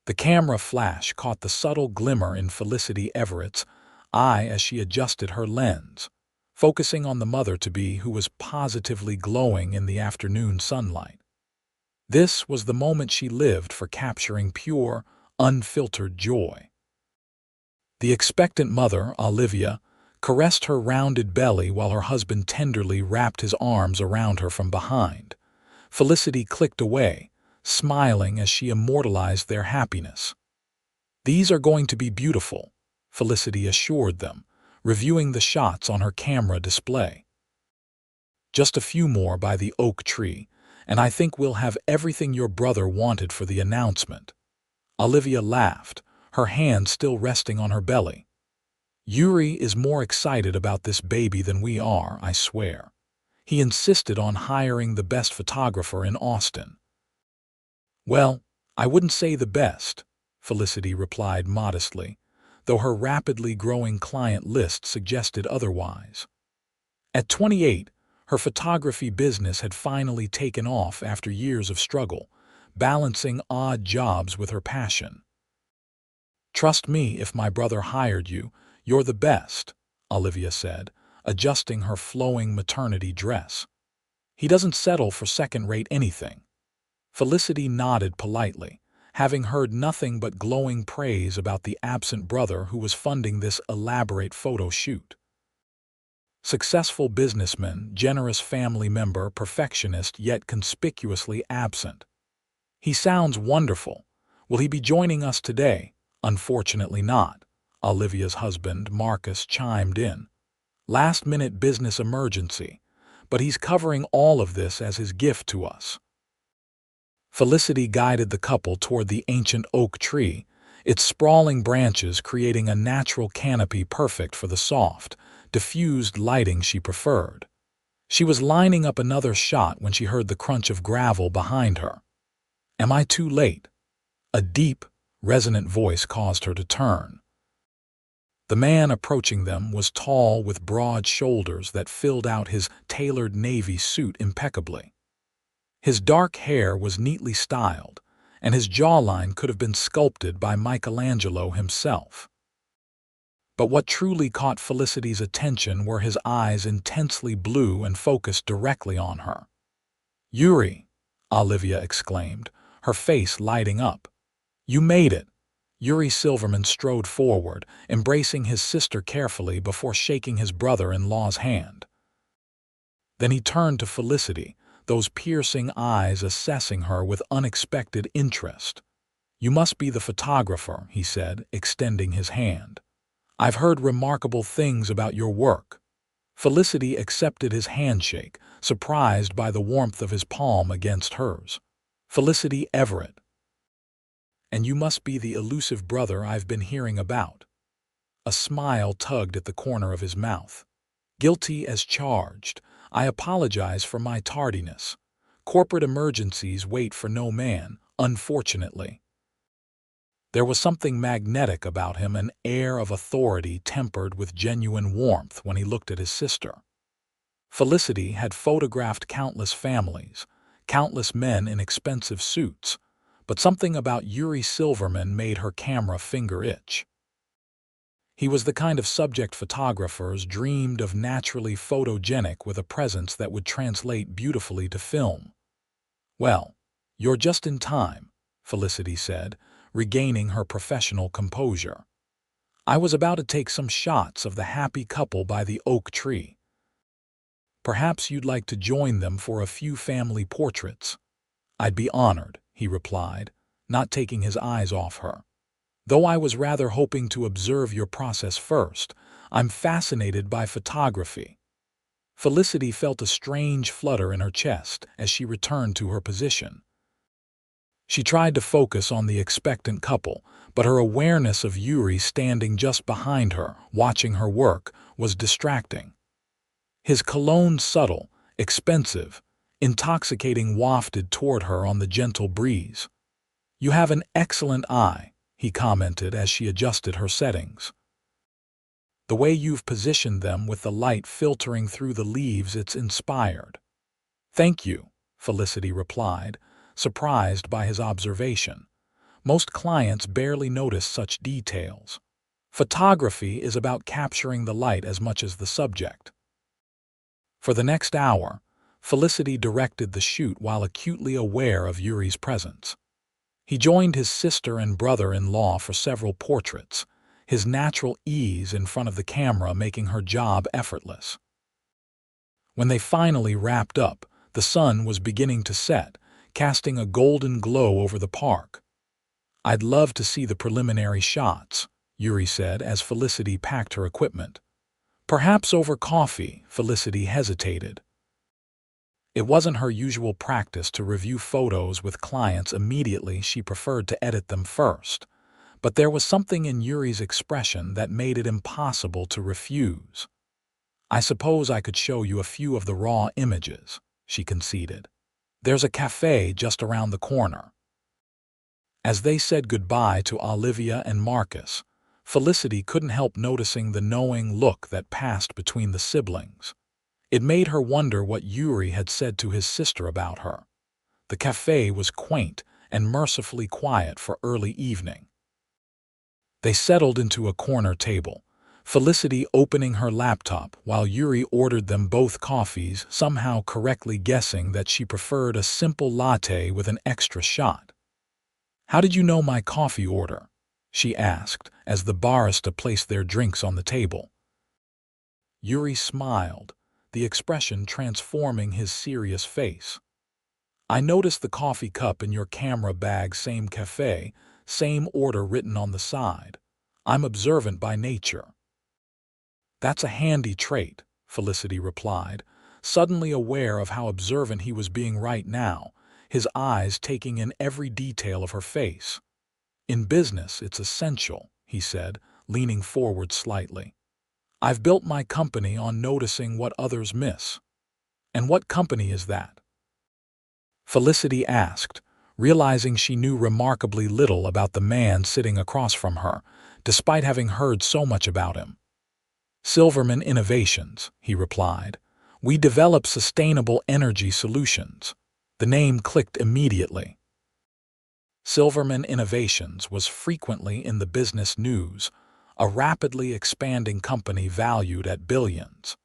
The camera flash caught the subtle glimmer in Felicity Everett's eye as she adjusted her lens, focusing on the mother-to-be who was positively glowing in the afternoon sunlight. This was the moment she lived for, capturing pure, unfiltered joy. The expectant mother, Olivia, caressed her rounded belly while her husband tenderly wrapped his arms around her from behind. Felicity clicked away, smiling as she immortalized their happiness. "These are going to be beautiful," Felicity assured them, reviewing the shots on her camera display. "Just a few more by the oak tree, and I think we'll have everything your brother wanted for the announcement." Olivia laughed, her hand still resting on her belly. "Yuri is more excited about this baby than we are, I swear. He insisted on hiring the best photographer in Austin." "Well, I wouldn't say the best," Felicity replied modestly, though her rapidly growing client list suggested otherwise. At 28, her photography business had finally taken off after years of struggle, balancing odd jobs with her passion. "Trust me, if my brother hired you, you're the best," Olivia said, adjusting her flowing maternity dress. "He doesn't settle for second-rate anything." Felicity nodded politely, having heard nothing but glowing praise about the absent brother who was funding this elaborate photo shoot. Successful businessman, generous family member, perfectionist yet conspicuously absent. "He sounds wonderful. Will he be joining us today?" "Unfortunately not," Olivia's husband, Marcus, chimed in. "Last-minute business emergency, but he's covering all of this as his gift to us." Felicity guided the couple toward the ancient oak tree, its sprawling branches creating a natural canopy perfect for the soft, diffused lighting she preferred. She was lining up another shot when she heard the crunch of gravel behind her. "Am I too late?" A deep, resonant voice caused her to turn. The man approaching them was tall, with broad shoulders that filled out his tailored navy suit impeccably. His dark hair was neatly styled, and his jawline could have been sculpted by Michelangelo himself. But what truly caught Felicity's attention were his eyes, intensely blue and focused directly on her. "Yuri!" Olivia exclaimed, her face lighting up. "You made it!" Yuri Silverman strode forward, embracing his sister carefully before shaking his brother-in-law's hand. Then he turned to Felicity, those piercing eyes assessing her with unexpected interest. "You must be the photographer," he said, extending his hand. "I've heard remarkable things about your work." Felicity accepted his handshake, surprised by the warmth of his palm against hers. "Felicity Everett. And you must be the elusive brother I've been hearing about." A smile tugged at the corner of his mouth. "Guilty as charged. I apologize for my tardiness. Corporate emergencies wait for no man, unfortunately." There was something magnetic about him, an air of authority tempered with genuine warmth when he looked at his sister. Felicity had photographed countless families, countless men in expensive suits, but something about Yuri Silverman made her camera finger itch. He was the kind of subject photographers dreamed of, naturally photogenic with a presence that would translate beautifully to film. "Well, you're just in time," Felicity said, regaining her professional composure. "I was about to take some shots of the happy couple by the oak tree. Perhaps you'd like to join them for a few family portraits." "I'd be honored," he replied, not taking his eyes off her. "Though I was rather hoping to observe your process first. I'm fascinated by photography." Felicity felt a strange flutter in her chest as she returned to her position. She tried to focus on the expectant couple, but her awareness of Yuri standing just behind her, watching her work, was distracting. His cologne, subtle, expensive, intoxicating, wafted toward her on the gentle breeze. "You have an excellent eye," he commented as she adjusted her settings. "The way you've positioned them with the light filtering through the leaves, it's inspired." "Thank you," Felicity replied, surprised by his observation. Most clients barely notice such details. Photography is about capturing the light as much as the subject. For the next hour, Felicity directed the shoot while acutely aware of Yuri's presence. He joined his sister and brother-in-law for several portraits, his natural ease in front of the camera making her job effortless. When they finally wrapped up, the sun was beginning to set, casting a golden glow over the park. "I'd love to see the preliminary shots," Yuri said as Felicity packed her equipment. Perhaps over coffee, Felicity hesitated. It wasn't her usual practice to review photos with clients immediately. She preferred to edit them first. But there was something in Yuri's expression that made it impossible to refuse. "I suppose I could show you a few of the raw images," she conceded. "There's a cafe just around the corner." As they said goodbye to Olivia and Marcus, Felicity couldn't help noticing the knowing look that passed between the siblings. It made her wonder what Yuri had said to his sister about her. The cafe was quaint and mercifully quiet for early evening. They settled into a corner table, Felicity opening her laptop while Yuri ordered them both coffees, somehow correctly guessing that she preferred a simple latte with an extra shot. "How did you know my coffee order?" she asked as the barista placed their drinks on the table. Yuri smiled, the expression transforming his serious face. "I noticed the coffee cup in your camera bag, same cafe, same order written on the side. I'm observant by nature." "That's a handy trait," Felicity replied, suddenly aware of how observant he was being right now, his eyes taking in every detail of her face. "In business, it's essential," he said, leaning forward slightly. "I've built my company on noticing what others miss." "And what company is that?" Felicity asked, realizing she knew remarkably little about the man sitting across from her, despite having heard so much about him. "Silverman Innovations," he replied. "We develop sustainable energy solutions." The name clicked immediately. Silverman Innovations was frequently in the business news, a rapidly expanding company valued at billions,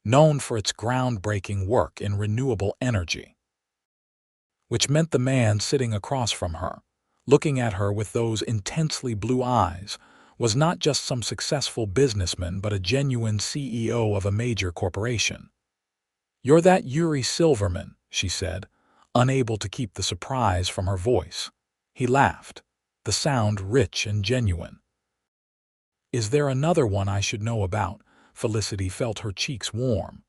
known for its groundbreaking work in renewable energy. Which meant the man sitting across from her, looking at her with those intensely blue eyes, was not just some successful businessman but a genuine CEO of a major corporation. "You're that Yuri Silverman," she said, unable to keep the surprise from her voice. He laughed, the sound rich and genuine. "Is there another one I should know about?" Felicity felt her cheeks warm.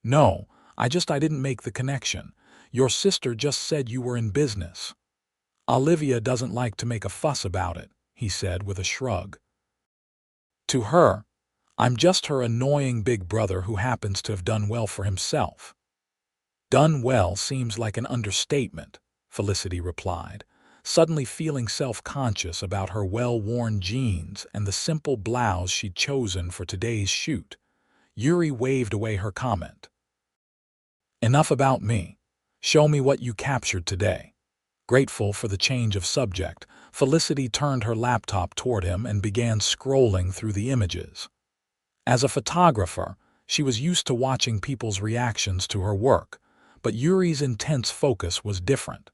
"No, I didn't make the connection. Your sister just said you were in business." "Olivia doesn't like to make a fuss about it," he said with a shrug. "To her, I'm just her annoying big brother who happens to have done well for himself." "Done well seems like an understatement," Felicity replied, suddenly feeling self-conscious about her well-worn jeans and the simple blouse she'd chosen for today's shoot. Yuri waved away her comment. "Enough about me. Show me what you captured today." Grateful for the change of subject, Felicity turned her laptop toward him and began scrolling through the images. As a photographer, she was used to watching people's reactions to her work, but Yuri's intense focus was different.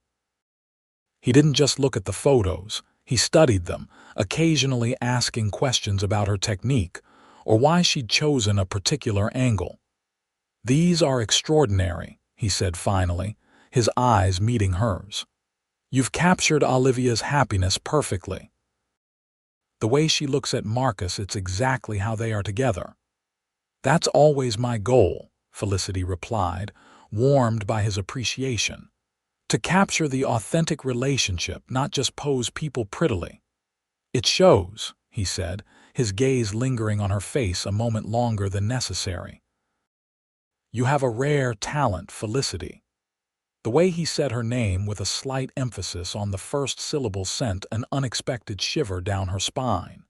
He didn't just look at the photos, he studied them, occasionally asking questions about her technique or why she'd chosen a particular angle. "These are extraordinary," he said finally, his eyes meeting hers. "You've captured Olivia's happiness perfectly. The way she looks at Marcus, it's exactly how they are together." "That's always my goal," Felicity replied, warmed by his appreciation. "To capture the authentic relationship, not just pose people prettily." "It shows," he said, his gaze lingering on her face a moment longer than necessary. "You have a rare talent, Felicity." The way he said her name with a slight emphasis on the first syllable sent an unexpected shiver down her spine.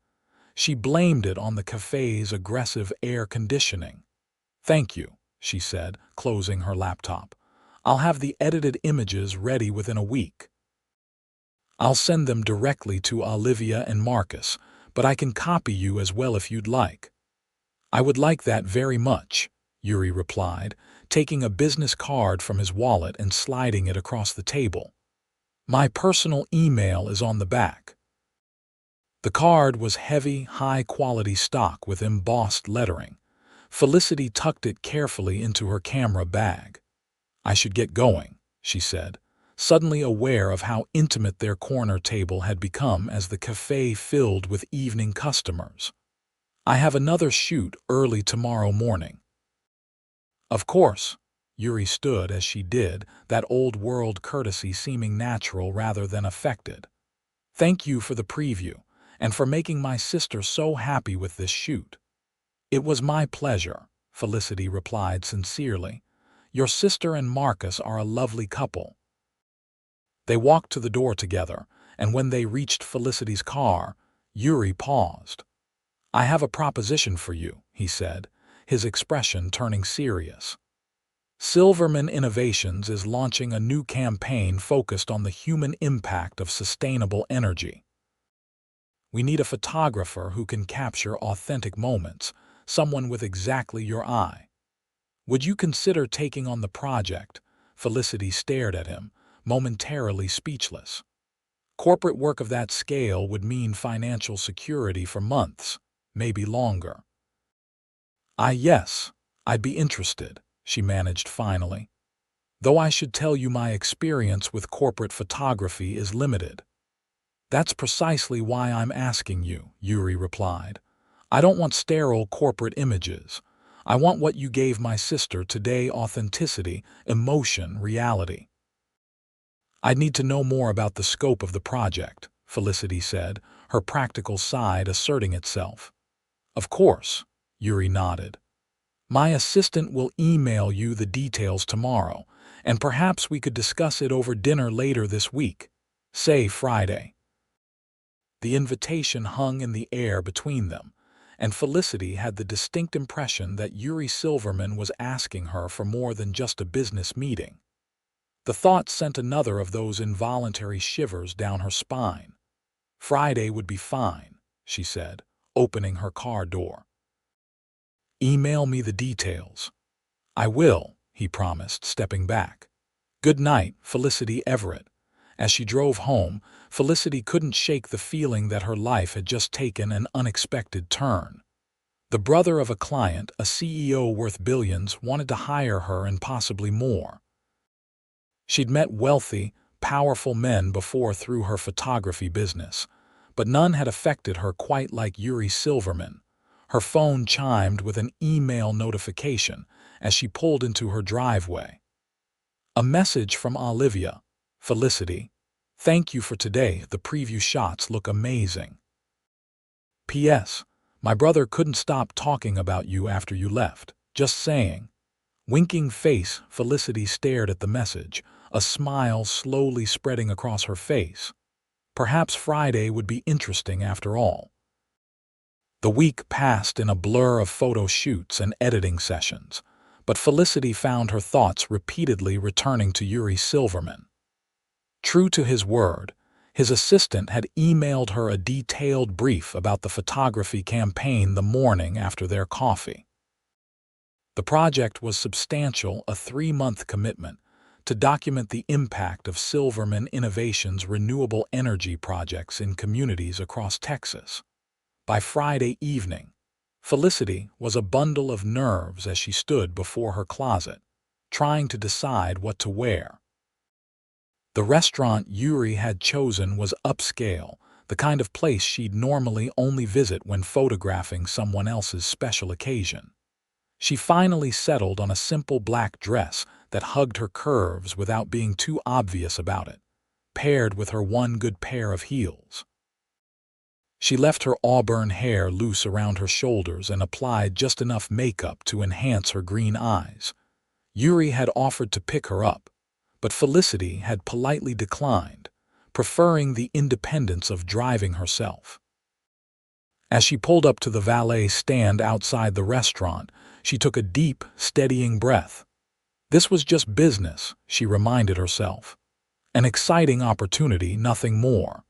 She blamed it on the cafe's aggressive air conditioning. "Thank you," she said, closing her laptop. "I'll have the edited images ready within a week." I'll send them directly to Olivia and Marcus, but I can copy you as well if you'd like." "I would like that very much," Yuri replied, taking a business card from his wallet and sliding it across the table. "My personal email is on the back." The card was heavy, high-quality stock with embossed lettering. Felicity tucked it carefully into her camera bag. "I should get going," she said, suddenly aware of how intimate their corner table had become as the cafe filled with evening customers. "I have another shoot early tomorrow morning." "Of course." Yuri stood as she did, that old-world courtesy seeming natural rather than affected. "Thank you for the preview, and for making my sister so happy with this shoot." "It was my pleasure," Felicity replied sincerely. "Your sister and Marcus are a lovely couple." They walked to the door together, and when they reached Felicity's car, Yuri paused. "I have a proposition for you," he said, his expression turning serious. "Silverman Innovations is launching a new campaign focused on the human impact of sustainable energy. We need a photographer who can capture authentic moments, someone with exactly your eye. Would you consider taking on the project?" Felicity stared at him, momentarily speechless. Corporate work of that scale would mean financial security for months, maybe longer. Yes, I'd be interested," she managed finally. "Though I should tell you my experience with corporate photography is limited." "That's precisely why I'm asking you," Yuri replied. "I don't want sterile corporate images. I want what you gave my sister today: authenticity, emotion, reality." "I'd need to know more about the scope of the project," Felicity said, her practical side asserting itself. "Of course," Yuri nodded. "My assistant will email you the details tomorrow, and perhaps we could discuss it over dinner later this week, say Friday." The invitation hung in the air between them, and Felicity had the distinct impression that Yuri Silverman was asking her for more than just a business meeting. The thought sent another of those involuntary shivers down her spine. "Friday would be fine," she said, opening her car door. "Email me the details." "I will," he promised, stepping back. "Good night, Felicity Everett." As she drove home, Felicity couldn't shake the feeling that her life had just taken an unexpected turn. The brother of a client, a CEO worth billions, wanted to hire her and possibly more. She'd met wealthy, powerful men before through her photography business, but none had affected her quite like Yuri Silverman. Her phone chimed with an email notification as she pulled into her driveway. A message from Olivia. "Felicity, thank you for today. The preview shots look amazing. P.S. My brother couldn't stop talking about you after you left. Just saying." Winking face, Felicity stared at the message, a smile slowly spreading across her face. Perhaps Friday would be interesting after all. The week passed in a blur of photo shoots and editing sessions, but Felicity found her thoughts repeatedly returning to Yuri Silverman. True to his word, his assistant had emailed her a detailed brief about the photography campaign the morning after their coffee. The project was substantial, a 3-month commitment to document the impact of Silverman Innovations' renewable energy projects in communities across Texas. By Friday evening, Felicity was a bundle of nerves as she stood before her closet, trying to decide what to wear. The restaurant Yuri had chosen was upscale, the kind of place she'd normally only visit when photographing someone else's special occasion. She finally settled on a simple black dress that hugged her curves without being too obvious about it, paired with her one good pair of heels. She left her auburn hair loose around her shoulders and applied just enough makeup to enhance her green eyes. Yuri had offered to pick her up, but Felicity had politely declined, preferring the independence of driving herself. As she pulled up to the valet stand outside the restaurant, she took a deep, steadying breath. This was just business, she reminded herself. An exciting opportunity, nothing more.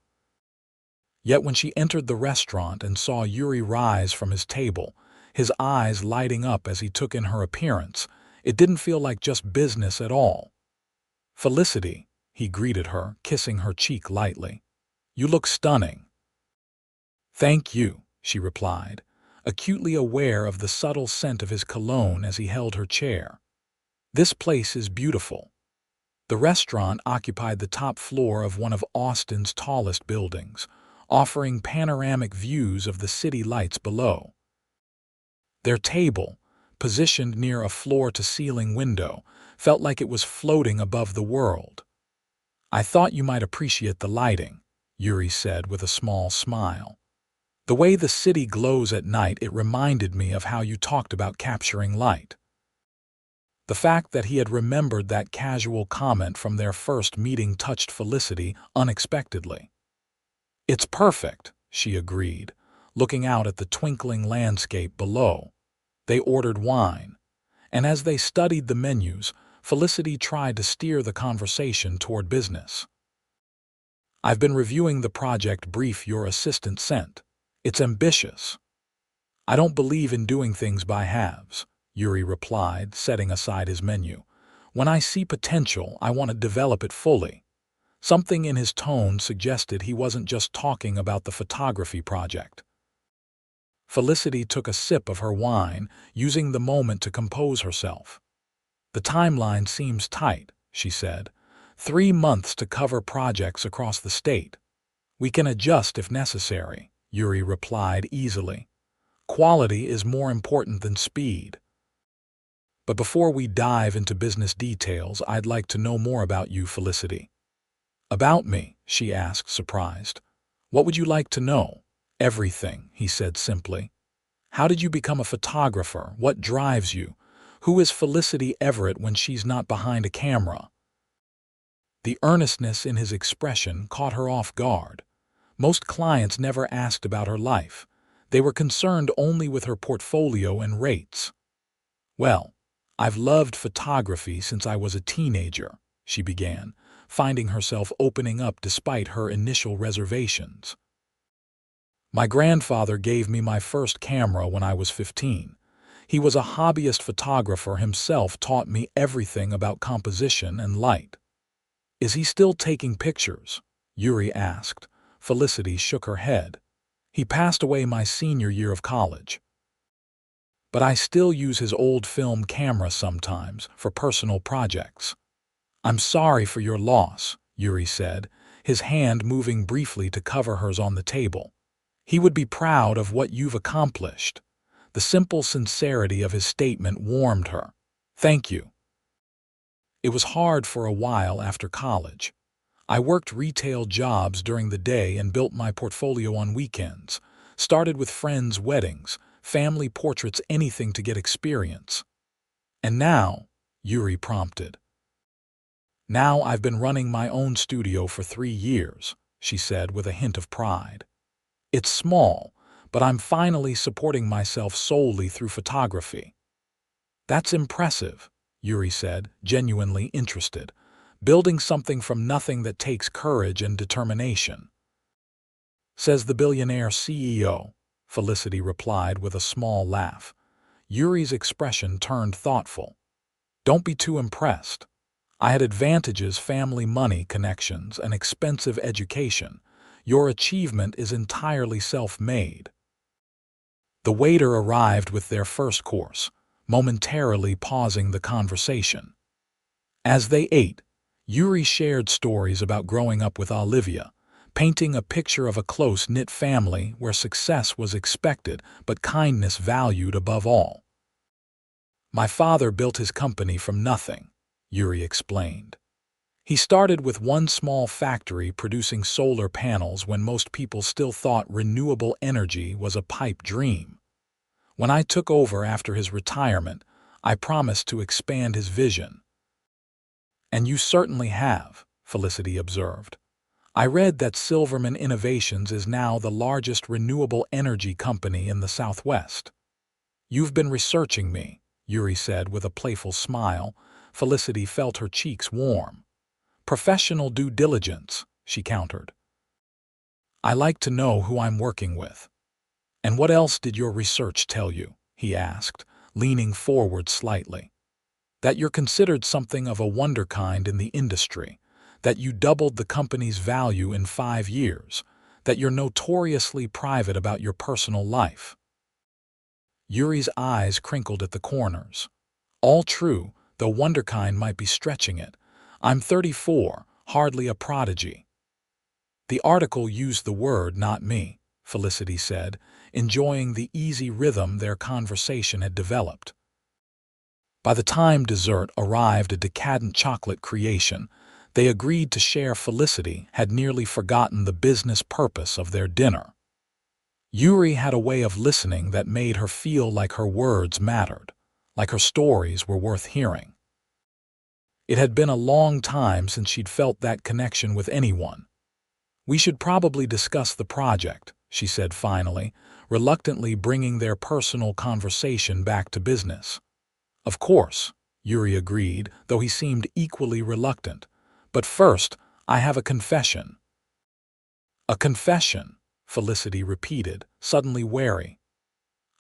Yet when she entered the restaurant and saw Yuri rise from his table, his eyes lighting up as he took in her appearance, it didn't feel like just business at all. "Felicity," he greeted her, kissing her cheek lightly. "You look stunning." "Thank you," she replied, acutely aware of the subtle scent of his cologne as he held her chair. "This place is beautiful." The restaurant occupied the top floor of one of Austin's tallest buildings, offering panoramic views of the city lights below. Their table, positioned near a floor-to-ceiling window, felt like it was floating above the world. "I thought you might appreciate the lighting," Yuri said with a small smile. "The way the city glows at night, it reminded me of how you talked about capturing light." The fact that he had remembered that casual comment from their first meeting touched Felicity unexpectedly. "It's perfect," she agreed, looking out at the twinkling landscape below. They ordered wine, and as they studied the menus, Felicity tried to steer the conversation toward business. "I've been reviewing the project brief your assistant sent. It's ambitious." "I don't believe in doing things by halves," Yuri replied, setting aside his menu. "When I see potential, I want to develop it fully." Something in his tone suggested he wasn't just talking about the photography project. Felicity took a sip of her wine, using the moment to compose herself. "The timeline seems tight," she said. 3 months to cover projects across the state." "We can adjust if necessary," Yuri replied easily. "Quality is more important than speed." "But before we dive into business details, I'd like to know more about you, Felicity." "About me?" she asked, surprised. "What would you like to know?" "Everything," he said simply. "How did you become a photographer? What drives you? Who is Felicity Everett when she's not behind a camera?" The earnestness in his expression caught her off guard. Most clients never asked about her life. They were concerned only with her portfolio and rates. "Well, I've loved photography since I was a teenager," she began, finding herself opening up despite her initial reservations. "My grandfather gave me my first camera when I was 15. He was a hobbyist photographer himself, taught me everything about composition and light." "Is he still taking pictures?" Yuri asked. Felicity shook her head. "He passed away my senior year of college. But I still use his old film camera sometimes for personal projects." "I'm sorry for your loss," Yuri said, his hand moving briefly to cover hers on the table. "He would be proud of what you've accomplished." The simple sincerity of his statement warmed her. "Thank you." "It was hard for a while after college. I worked retail jobs during the day and built my portfolio on weekends. Started with friends' weddings, family portraits, anything to get experience." "And now," Yuri prompted. "Now I've been running my own studio for 3 years," she said with a hint of pride. "It's small, but I'm finally supporting myself solely through photography." "That's impressive," Yuri said, genuinely interested. "Building something from nothing, that takes courage and determination." "Says the billionaire CEO," Felicity replied with a small laugh. Yuri's expression turned thoughtful. "Don't be too impressed. I had advantages: family, money, connections, an expensive education. Your achievement is entirely self-made." The waiter arrived with their first course, momentarily pausing the conversation. As they ate, Yuri shared stories about growing up with Olivia, painting a picture of a close-knit family where success was expected but kindness valued above all. "My father built his company from nothing," Yuri explained. "He started with one small factory producing solar panels when most people still thought renewable energy was a pipe dream. When I took over after his retirement, I promised to expand his vision." "And you certainly have," Felicity observed. "I read that Silverman Innovations is now the largest renewable energy company in the Southwest." "You've been researching me," Yuri said with a playful smile. Felicity felt her cheeks warm. Professional due diligence, she countered. I like to know who I'm working with. And what else did your research tell you? He asked, leaning forward slightly. That you're considered something of a wonderkind in the industry, that you doubled the company's value in 5 years, that you're notoriously private about your personal life. Yuri's eyes crinkled at the corners. All true, though wonderkind might be stretching it. I'm 34, hardly a prodigy. The article used the word, not me, Felicity said, enjoying the easy rhythm their conversation had developed. By the time dessert arrived, a decadent chocolate creation, they agreed to share. Felicity had nearly forgotten the business purpose of their dinner. Yuri had a way of listening that made her feel like her words mattered, like her stories were worth hearing. It had been a long time since she'd felt that connection with anyone. We should probably discuss the project, she said finally, reluctantly bringing their personal conversation back to business. Of course, Yuri agreed, though he seemed equally reluctant. But first, I have a confession. A confession, Felicity repeated, suddenly wary.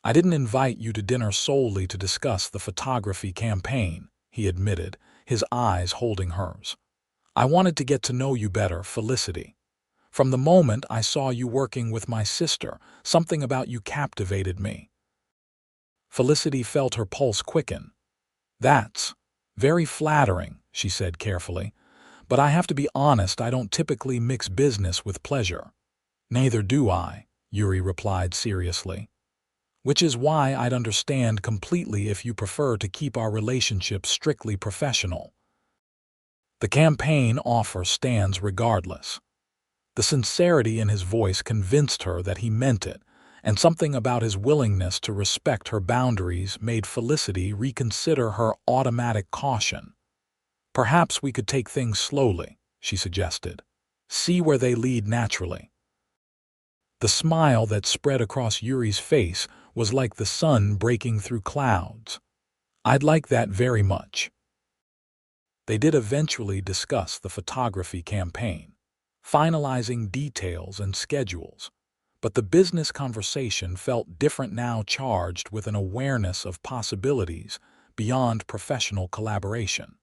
I didn't invite you to dinner solely to discuss the photography campaign, he admitted, his eyes holding hers. I wanted to get to know you better, Felicity. From the moment I saw you working with my sister, something about you captivated me. Felicity felt her pulse quicken. That's very flattering, she said carefully. But I have to be honest, I don't typically mix business with pleasure. Neither do I, Yuri replied seriously. Which is why I'd understand completely if you prefer to keep our relationship strictly professional. The campaign offer stands regardless. The sincerity in his voice convinced her that he meant it, and something about his willingness to respect her boundaries made Felicity reconsider her automatic caution. Perhaps we could take things slowly, she suggested. See where they lead naturally. The smile that spread across Yuri's face was like the sun breaking through clouds. I'd like that very much. They did eventually discuss the photography campaign, finalizing details and schedules. But the business conversation felt different now, charged with an awareness of possibilities beyond professional collaboration.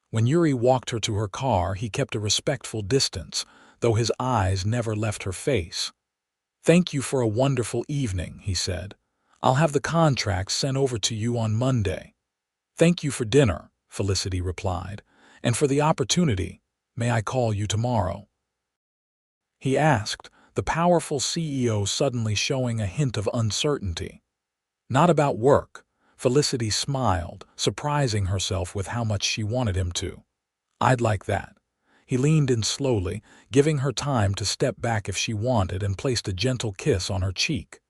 When Yuri walked her to her car, he kept a respectful distance, though his eyes never left her face. Thank you for a wonderful evening, he said. I'll have the contracts sent over to you on Monday. Thank you for dinner, Felicity replied, and for the opportunity. May I call you tomorrow? He asked, the powerful CEO suddenly showing a hint of uncertainty. Not about work. Felicity smiled, surprising herself with how much she wanted him to. I'd like that. He leaned in slowly, giving her time to step back if she wanted, and placed a gentle kiss on her cheek.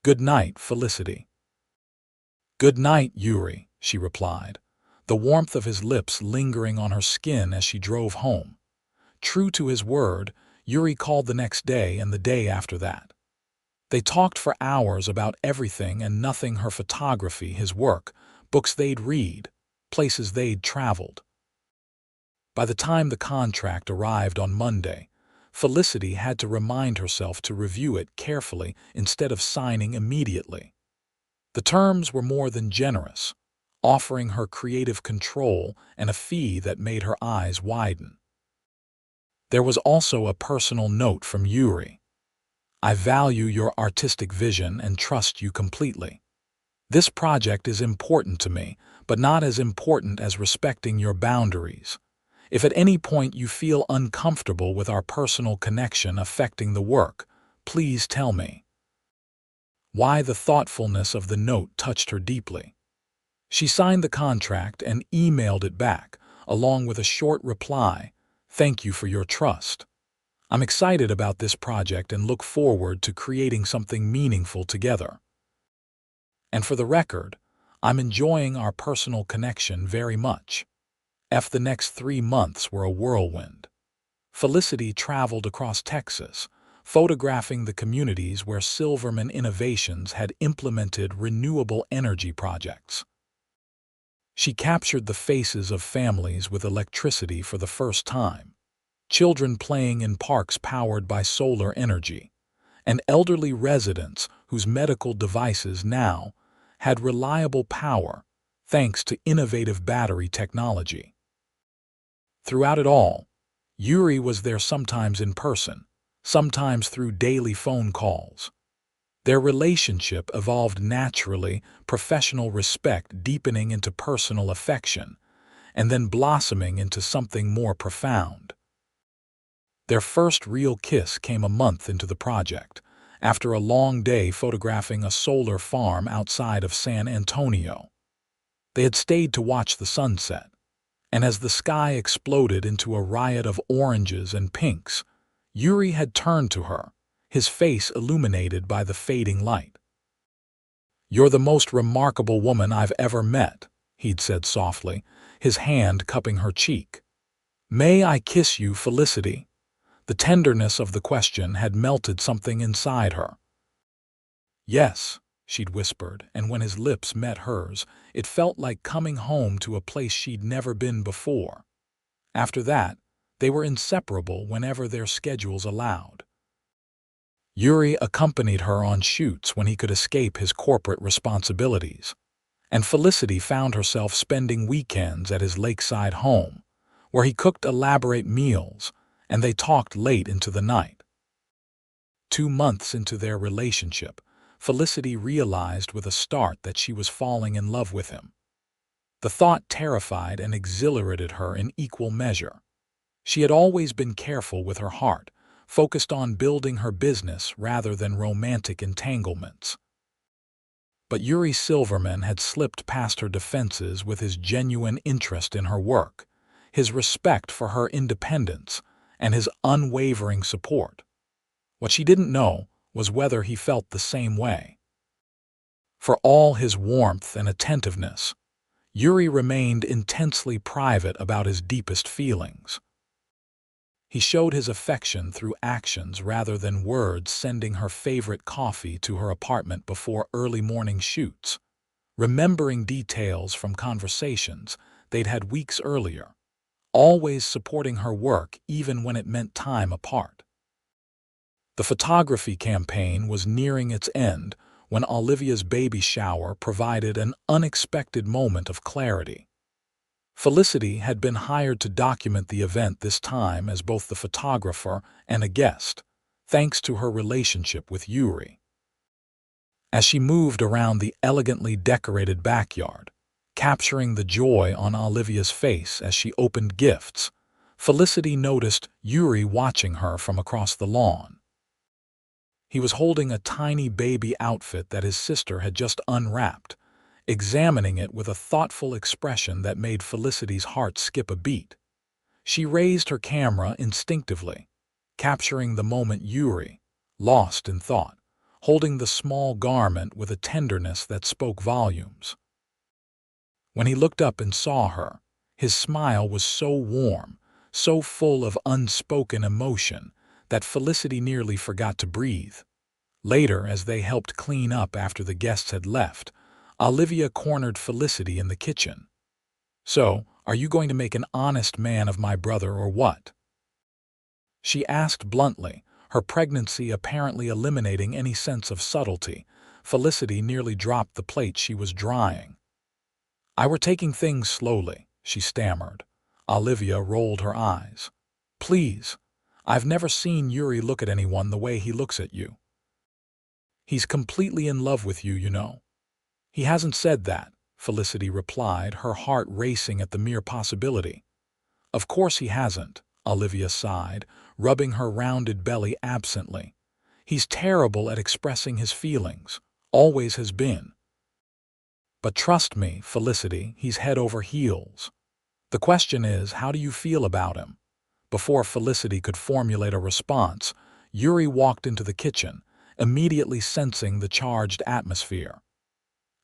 Good night, Felicity. Good night, Yuri, she replied, the warmth of his lips lingering on her skin as she drove home. True to his word, Yuri called the next day and the day after that. They talked for hours about everything and nothing: her photography, his work, books they'd read, places they'd traveled. By the time the contract arrived on Monday, Felicity had to remind herself to review it carefully instead of signing immediately. The terms were more than generous, offering her creative control and a fee that made her eyes widen. There was also a personal note from Yuri. I value your artistic vision and trust you completely. This project is important to me, but not as important as respecting your boundaries. If at any point you feel uncomfortable with our personal connection affecting the work, please tell me. Why the thoughtfulness of the note touched her deeply. She signed the contract and emailed it back, along with a short reply. Thank you for your trust. I'm excited about this project and look forward to creating something meaningful together. And for the record, I'm enjoying our personal connection very much. The next 3 months were a whirlwind. Felicity traveled across Texas, photographing the communities where Silverman Innovations had implemented renewable energy projects. She captured the faces of families with electricity for the first time, children playing in parks powered by solar energy, and elderly residents whose medical devices now had reliable power thanks to innovative battery technology. Throughout it all, Yuri was there sometimes in person, sometimes through daily phone calls. Their relationship evolved naturally, professional respect deepening into personal affection, and then blossoming into something more profound. Their first real kiss came a month into the project, after a long day photographing a solar farm outside of San Antonio. They had stayed to watch the sunset, and as the sky exploded into a riot of oranges and pinks, Yuri had turned to her, his face illuminated by the fading light. "You're the most remarkable woman I've ever met," he'd said softly, his hand cupping her cheek. "May I kiss you, Felicity?" The tenderness of the question had melted something inside her. "Yes," she'd whispered, and when his lips met hers, it felt like coming home to a place she'd never been before. After that, they were inseparable whenever their schedules allowed. Yuri accompanied her on shoots when he could escape his corporate responsibilities, and Felicity found herself spending weekends at his lakeside home, where he cooked elaborate meals, and they talked late into the night. 2 months into their relationship, Felicity realized with a start that she was falling in love with him. The thought terrified and exhilarated her in equal measure. She had always been careful with her heart, focused on building her business rather than romantic entanglements. But Yuri Silverman had slipped past her defenses with his genuine interest in her work, his respect for her independence, and his unwavering support. What she didn't know was whether he felt the same way. For all his warmth and attentiveness, Yuri remained intensely private about his deepest feelings. He showed his affection through actions rather than words, sending her favorite coffee to her apartment before early morning shoots, remembering details from conversations they'd had weeks earlier, always supporting her work even when it meant time apart. The photography campaign was nearing its end when Olivia's baby shower provided an unexpected moment of clarity. Felicity had been hired to document the event this time as both the photographer and a guest, thanks to her relationship with Yuri. As she moved around the elegantly decorated backyard, capturing the joy on Olivia's face as she opened gifts, Felicity noticed Yuri watching her from across the lawn. He was holding a tiny baby outfit that his sister had just unwrapped, examining it with a thoughtful expression that made Felicity's heart skip a beat. She raised her camera instinctively, capturing the moment Yuri, lost in thought, holding the small garment with a tenderness that spoke volumes. When he looked up and saw her, his smile was so warm, so full of unspoken emotion, that Felicity nearly forgot to breathe. Later, as they helped clean up after the guests had left, Olivia cornered Felicity in the kitchen. "So, are you going to make an honest man of my brother or what?" she asked bluntly, her pregnancy apparently eliminating any sense of subtlety. Felicity nearly dropped the plate she was drying. "I were taking things slowly," she stammered. Olivia rolled her eyes. "Please, I've never seen Yuri look at anyone the way he looks at you. He's completely in love with you, you know." "He hasn't said that," Felicity replied, her heart racing at the mere possibility. "Of course he hasn't," Olivia sighed, rubbing her rounded belly absently. "He's terrible at expressing his feelings, always has been. But trust me, Felicity, he's head over heels. The question is, how do you feel about him?" Before Felicity could formulate a response, Yuri walked into the kitchen, immediately sensing the charged atmosphere.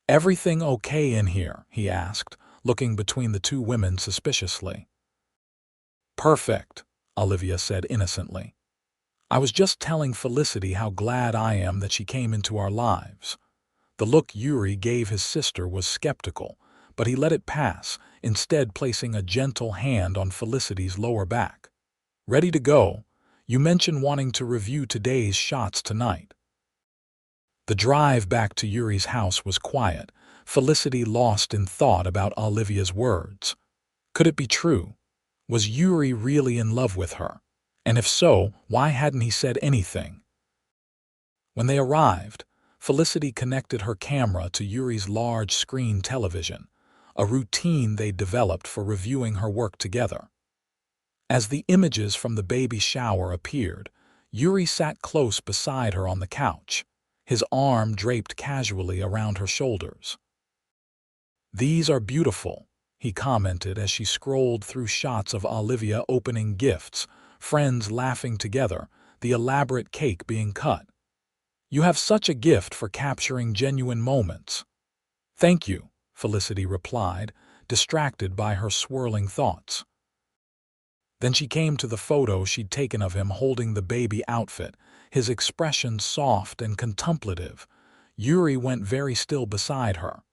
"Everything okay in here?" he asked, looking between the two women suspiciously. "Perfect," Olivia said innocently. "I was just telling Felicity how glad I am that she came into our lives." The look Yuri gave his sister was skeptical, but he let it pass, instead placing a gentle hand on Felicity's lower back. "Ready to go? You mentioned wanting to review today's shots tonight." The drive back to Yuri's house was quiet, Felicity lost in thought about Olivia's words. Could it be true? Was Yuri really in love with her? And if so, why hadn't he said anything? When they arrived, Felicity connected her camera to Yuri's large screen television, a routine they developed for reviewing her work together. As the images from the baby shower appeared, Yuri sat close beside her on the couch, his arm draped casually around her shoulders. "These are beautiful," he commented as she scrolled through shots of Olivia opening gifts, friends laughing together, the elaborate cake being cut. "You have such a gift for capturing genuine moments." "Thank you," Felicity replied, distracted by her swirling thoughts. Then she came to the photo she'd taken of him holding the baby outfit, his expression soft and contemplative. Yuri went very still beside her.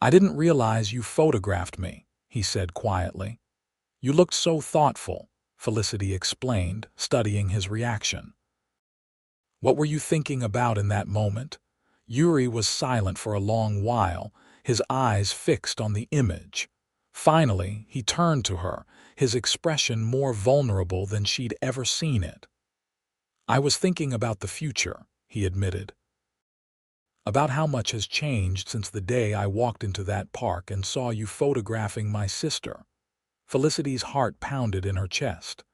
"I didn't realize you photographed me," he said quietly. "You looked so thoughtful," Felicity explained, studying his reaction. "What were you thinking about in that moment?" Yuri was silent for a long while, his eyes fixed on the image. Finally, he turned to her, his expression more vulnerable than she'd ever seen it. "I was thinking about the future," he admitted. "About how much has changed since the day I walked into that park and saw you photographing my sister." Felicity's heart pounded in her chest.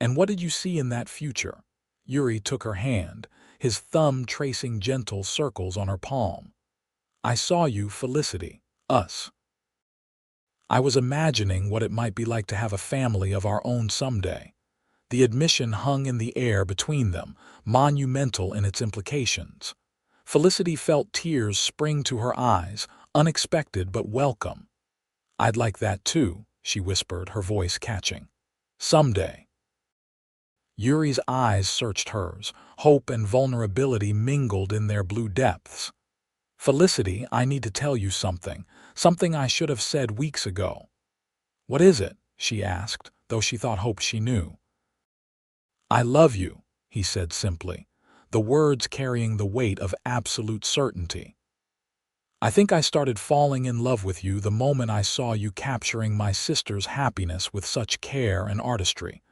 "And what did you see in that future?" Yuri took her hand, his thumb tracing gentle circles on her palm. "I saw you, Felicity, us. I was imagining what it might be like to have a family of our own someday." The admission hung in the air between them, monumental in its implications. Felicity felt tears spring to her eyes, unexpected but welcome. "I'd like that too," she whispered, her voice catching. "Someday." Yuri's eyes searched hers, hope and vulnerability mingled in their blue depths. "Felicity, I need to tell you something I should have said weeks ago." "What is it?" she asked, though she thought hope she knew. "I love you," he said simply, the words carrying the weight of absolute certainty. "I think I started falling in love with you the moment I saw you capturing my sister's happiness with such care and artistry,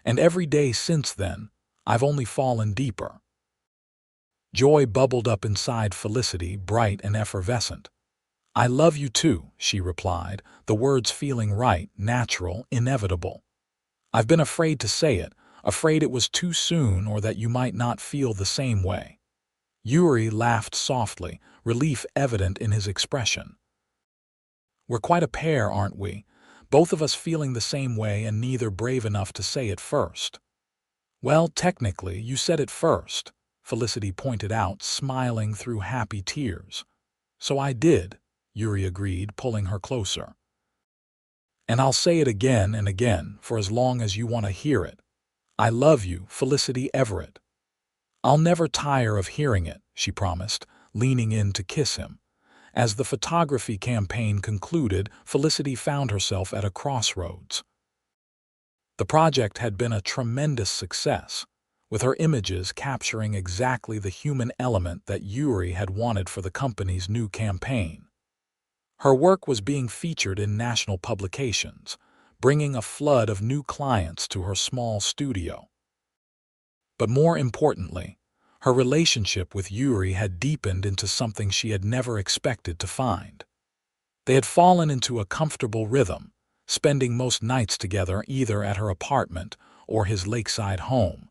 and every day since then, I've only fallen deeper." Joy bubbled up inside Felicity, bright and effervescent. "I love you too," she replied, the words feeling right, natural, inevitable. "I've been afraid to say it, afraid it was too soon or that you might not feel the same way." Yuri laughed softly, relief evident in his expression. "We're quite a pair, aren't we? Both of us feeling the same way and neither brave enough to say it first." "Well, technically, you said it first," Felicity pointed out, smiling through happy tears. "So I did," Yuri agreed, pulling her closer. "And I'll say it again and again, for as long as you want to hear it. I love you, Felicity Everett." "I'll never tire of hearing it," she promised, leaning in to kiss him. As the photography campaign concluded, Felicity found herself at a crossroads. The project had been a tremendous success, with her images capturing exactly the human element that Yuri had wanted for the company's new campaign. Her work was being featured in national publications, bringing a flood of new clients to her small studio. But more importantly, her relationship with Yuri had deepened into something she had never expected to find. They had fallen into a comfortable rhythm, spending most nights together either at her apartment or his lakeside home.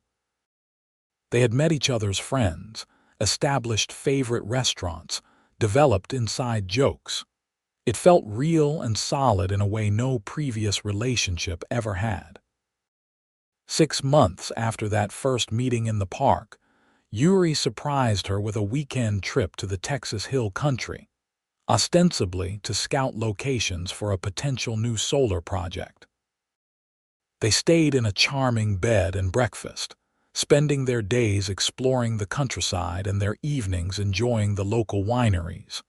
They had met each other's friends, established favorite restaurants, developed inside jokes. It felt real and solid in a way no previous relationship ever had. 6 months after that first meeting in the park, Yuri surprised her with a weekend trip to the Texas Hill Country, ostensibly to scout locations for a potential new solar project. They stayed in a charming bed and breakfast, spending their days exploring the countryside and their evenings enjoying the local wineries.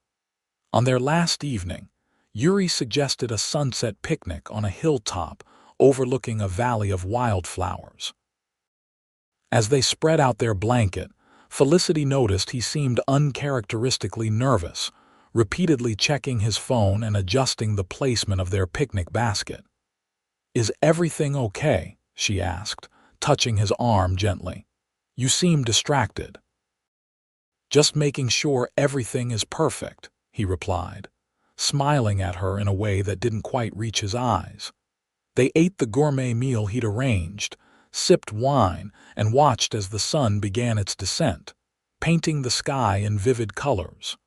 On their last evening, Yuri suggested a sunset picnic on a hilltop overlooking a valley of wildflowers. As they spread out their blanket, Felicity noticed he seemed uncharacteristically nervous, repeatedly checking his phone and adjusting the placement of their picnic basket. "Is everything okay?" she asked, touching his arm gently. "You seem distracted." "Just making sure everything is perfect," he replied, smiling at her in a way that didn't quite reach his eyes. They ate the gourmet meal he'd arranged, sipped wine, and watched as the sun began its descent, painting the sky in vivid colors.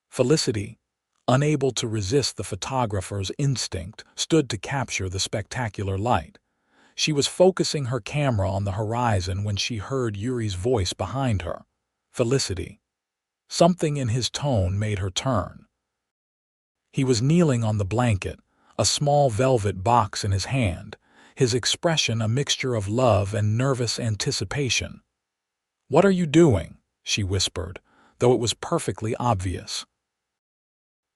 Felicity, unable to resist the photographer's instinct, stood to capture the spectacular light. She was focusing her camera on the horizon when she heard Yuri's voice behind her. "Felicity." Something in his tone made her turn. He was kneeling on the blanket, a small velvet box in his hand, his expression a mixture of love and nervous anticipation. "What are you doing?" she whispered, though it was perfectly obvious.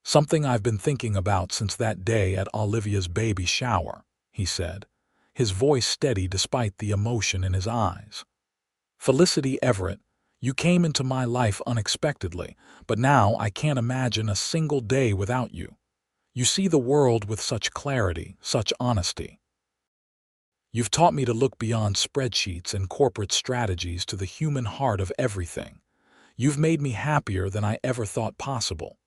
"Something I've been thinking about since that day at Olivia's baby shower," he said, his voice steady despite the emotion in his eyes. "Felicity Everett, you came into my life unexpectedly, but now I can't imagine a single day without you. You see the world with such clarity, such honesty. You've taught me to look beyond spreadsheets and corporate strategies to the human heart of everything. You've made me happier than I ever thought possible."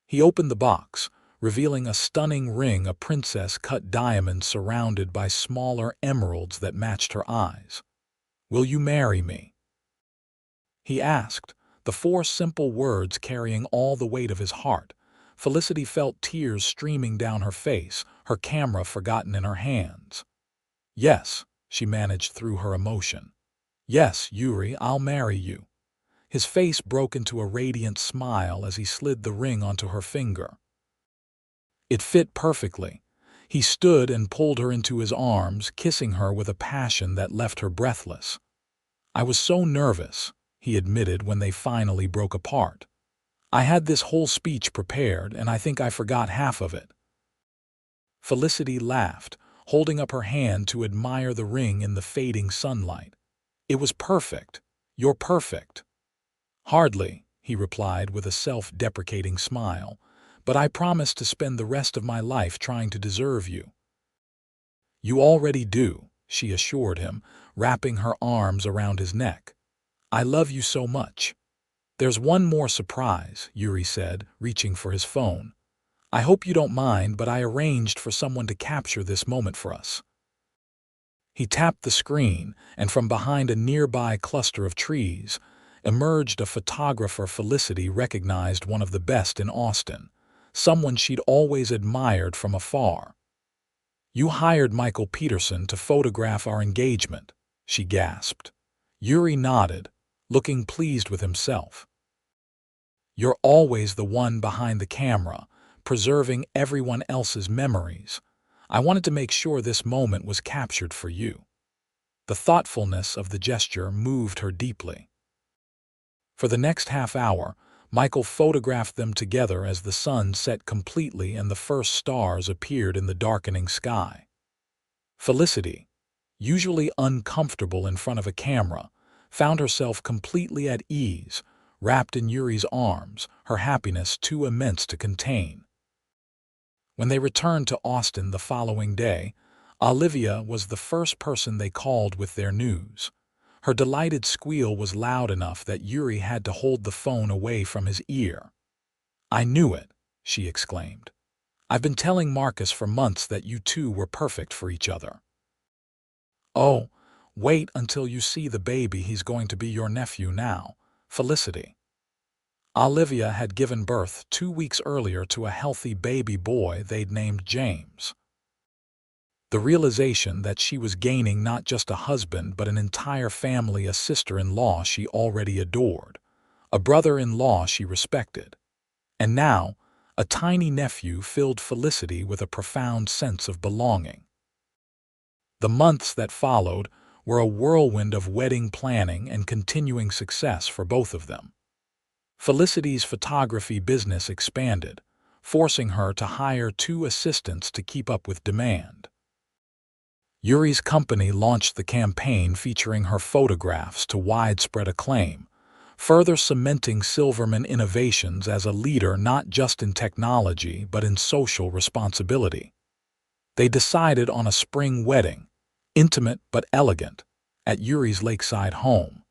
He opened the box, revealing a stunning ring of princess-cut diamonds surrounded by smaller emeralds that matched her eyes. "Will you marry me?" he asked, the four simple words carrying all the weight of his heart. Felicity felt tears streaming down her face, her camera forgotten in her hands. "Yes," she managed through her emotion. "Yes, Yuri, I'll marry you." His face broke into a radiant smile as he slid the ring onto her finger. It fit perfectly. He stood and pulled her into his arms, kissing her with a passion that left her breathless. "I was so nervous," he admitted when they finally broke apart. "I had this whole speech prepared, and I think I forgot half of it." Felicity laughed, holding up her hand to admire the ring in the fading sunlight. "It was perfect. You're perfect." "Hardly," he replied with a self-deprecating smile, "but I promise to spend the rest of my life trying to deserve you." "You already do," she assured him, wrapping her arms around his neck. "I love you so much." "There's one more surprise," Yuri said, reaching for his phone. "I hope you don't mind, but I arranged for someone to capture this moment for us." He tapped the screen, and from behind a nearby cluster of trees emerged a photographer Felicity recognized, one of the best in Austin, someone she'd always admired from afar. "You hired Michael Peterson to photograph our engagement," she gasped. Yuri nodded, looking pleased with himself. "You're always the one behind the camera, preserving everyone else's memories. I wanted to make sure this moment was captured for you." The thoughtfulness of the gesture moved her deeply. For the next half hour, Michael photographed them together as the sun set completely and the first stars appeared in the darkening sky. Felicity, usually uncomfortable in front of a camera, found herself completely at ease, wrapped in Yuri's arms, her happiness too immense to contain. When they returned to Austin the following day, Olivia was the first person they called with their news. Her delighted squeal was loud enough that Yuri had to hold the phone away from his ear. "I knew it," she exclaimed. "I've been telling Marcus for months that you two were perfect for each other." "Oh, wait until you see the baby. He's going to be your nephew now, Felicity." Olivia had given birth 2 weeks earlier to a healthy baby boy they'd named James. The realization that she was gaining not just a husband but an entire family, a sister-in-law she already adored, a brother-in-law she respected, and now a tiny nephew filled Felicity with a profound sense of belonging. The months that followed were a whirlwind of wedding planning and continuing success for both of them. Felicity's photography business expanded, forcing her to hire 2 assistants to keep up with demand. Yuri's company launched the campaign featuring her photographs to widespread acclaim, further cementing Silverman Innovations as a leader not just in technology but in social responsibility. They decided on a spring wedding, intimate but elegant, at Yuri's lakeside home.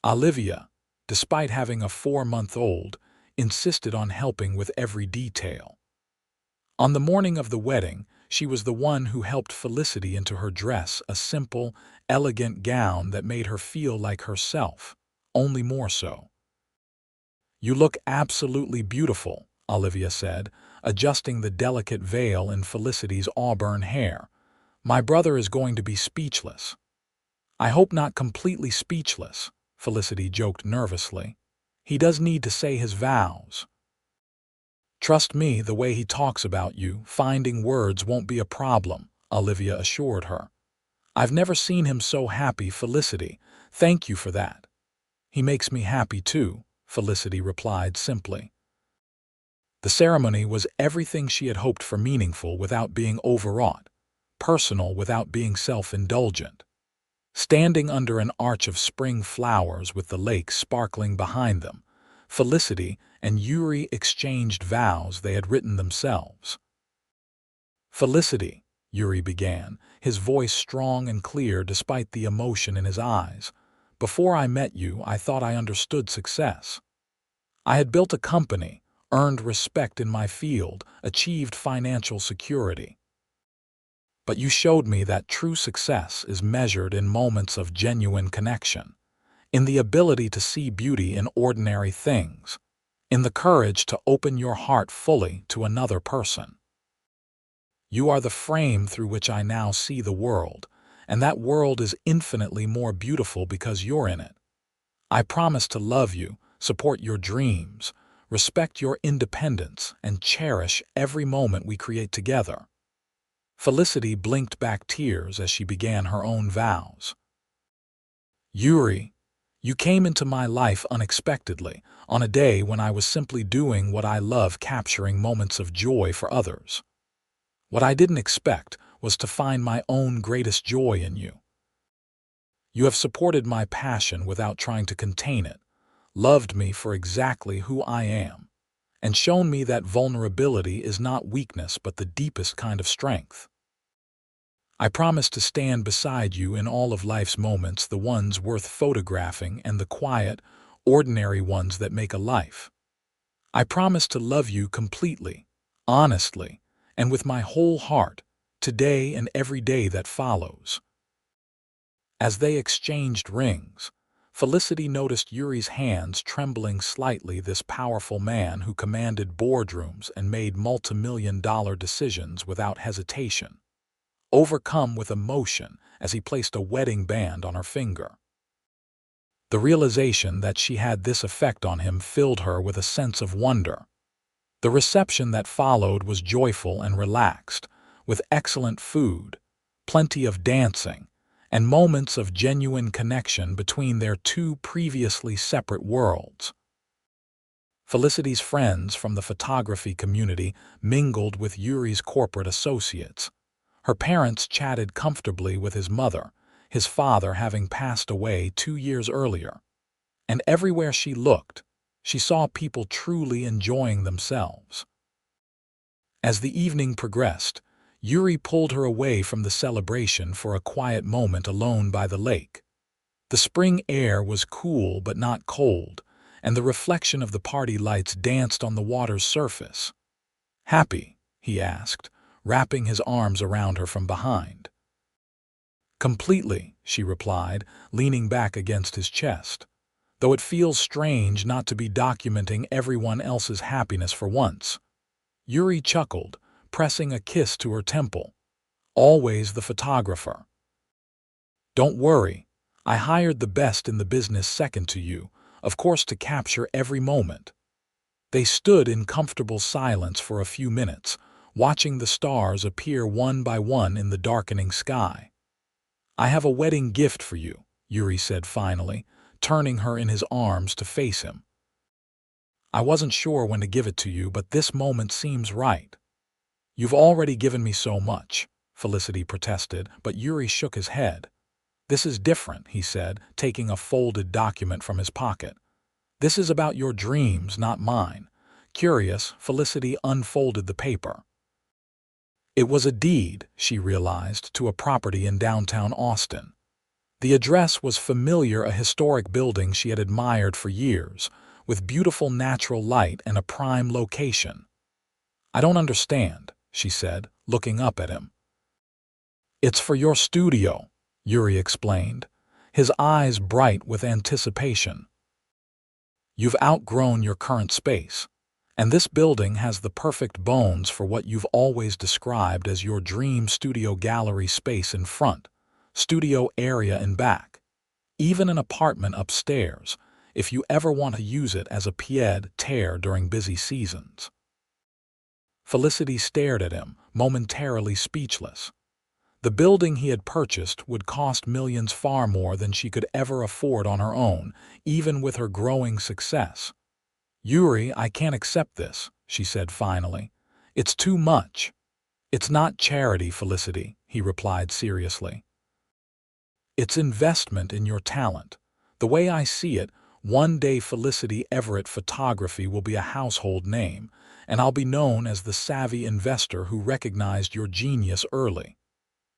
Olivia, despite having a 4-month-old, insisted on helping with every detail. On the morning of the wedding, she was the one who helped Felicity into her dress, a simple, elegant gown that made her feel like herself, only more so. "You look absolutely beautiful," Olivia said, adjusting the delicate veil in Felicity's auburn hair. "My brother is going to be speechless." "I hope not completely speechless," Felicity joked nervously. "He does need to say his vows." "Trust me, the way he talks about you, finding words won't be a problem," Olivia assured her. "I've never seen him so happy, Felicity. Thank you for that." "He makes me happy too," Felicity replied simply. The ceremony was everything she had hoped for, meaningful without being overwrought, personal without being self-indulgent. Standing under an arch of spring flowers with the lake sparkling behind them, Felicity and Yuri exchanged vows they had written themselves. "Felicity," Yuri began, his voice strong and clear despite the emotion in his eyes, "before I met you, I thought I understood success. I had built a company, earned respect in my field, achieved financial security. But you showed me that true success is measured in moments of genuine connection, in the ability to see beauty in ordinary things, in the courage to open your heart fully to another person. You are the frame through which I now see the world, and that world is infinitely more beautiful because you're in it. I promise to love you, support your dreams, respect your independence, and cherish every moment we create together." Felicity blinked back tears as she began her own vows. "Yuri, you came into my life unexpectedly, on a day when I was simply doing what I love, capturing moments of joy for others. What I didn't expect was to find my own greatest joy in you. You have supported my passion without trying to contain it, loved me for exactly who I am, and shown me that vulnerability is not weakness but the deepest kind of strength. I promise to stand beside you in all of life's moments, the ones worth photographing and the quiet, ordinary ones that make a life. I promise to love you completely, honestly, and with my whole heart, today and every day that follows." As they exchanged rings, Felicity noticed Yuri's hands trembling slightly, this powerful man who commanded boardrooms and made multi-million-dollar decisions without hesitation, overcome with emotion as he placed a wedding band on her finger. The realization that she had this effect on him filled her with a sense of wonder. The reception that followed was joyful and relaxed, with excellent food, plenty of dancing, and moments of genuine connection between their two previously separate worlds. Felicity's friends from the photography community mingled with Yuri's corporate associates. Her parents chatted comfortably with his mother, his father having passed away 2 years earlier. And everywhere she looked, she saw people truly enjoying themselves. As the evening progressed, Yuri pulled her away from the celebration for a quiet moment alone by the lake. The spring air was cool but not cold, and the reflection of the party lights danced on the water's surface. "Happy?" he asked, wrapping his arms around her from behind. "Completely," she replied, leaning back against his chest. "Though it feels strange not to be documenting everyone else's happiness for once." Yuri chuckled, pressing a kiss to her temple. "Always the photographer." "Don't worry, I hired the best in the business second to you, of course, to capture every moment." They stood in comfortable silence for a few minutes, watching the stars appear one by one in the darkening sky. "I have a wedding gift for you," Yuri said finally, turning her in his arms to face him. I wasn't sure when to give it to you, but this moment seems right. You've already given me so much, Felicity protested, but Yuri shook his head. This is different, he said, taking a folded document from his pocket. This is about your dreams, not mine. Curious, Felicity unfolded the paper. It was a deed, she realized, to a property in downtown Austin. The address was familiar, a historic building she had admired for years, with beautiful natural light and a prime location. I don't understand, she said, looking up at him. It's for your studio, Yuri explained, his eyes bright with anticipation. You've outgrown your current space, and this building has the perfect bones for what you've always described as your dream studio gallery space in front, studio area in back, even an apartment upstairs, if you ever want to use it as a pied-à-terre during busy seasons. Felicity stared at him, momentarily speechless. The building he had purchased would cost millions, far more than she could ever afford on her own, even with her growing success. Yuri, I can't accept this, she said finally. It's too much. It's not charity, Felicity, he replied seriously. It's investment in your talent. The way I see it, one day Felicity Everett Photography will be a household name, and I'll be known as the savvy investor who recognized your genius early.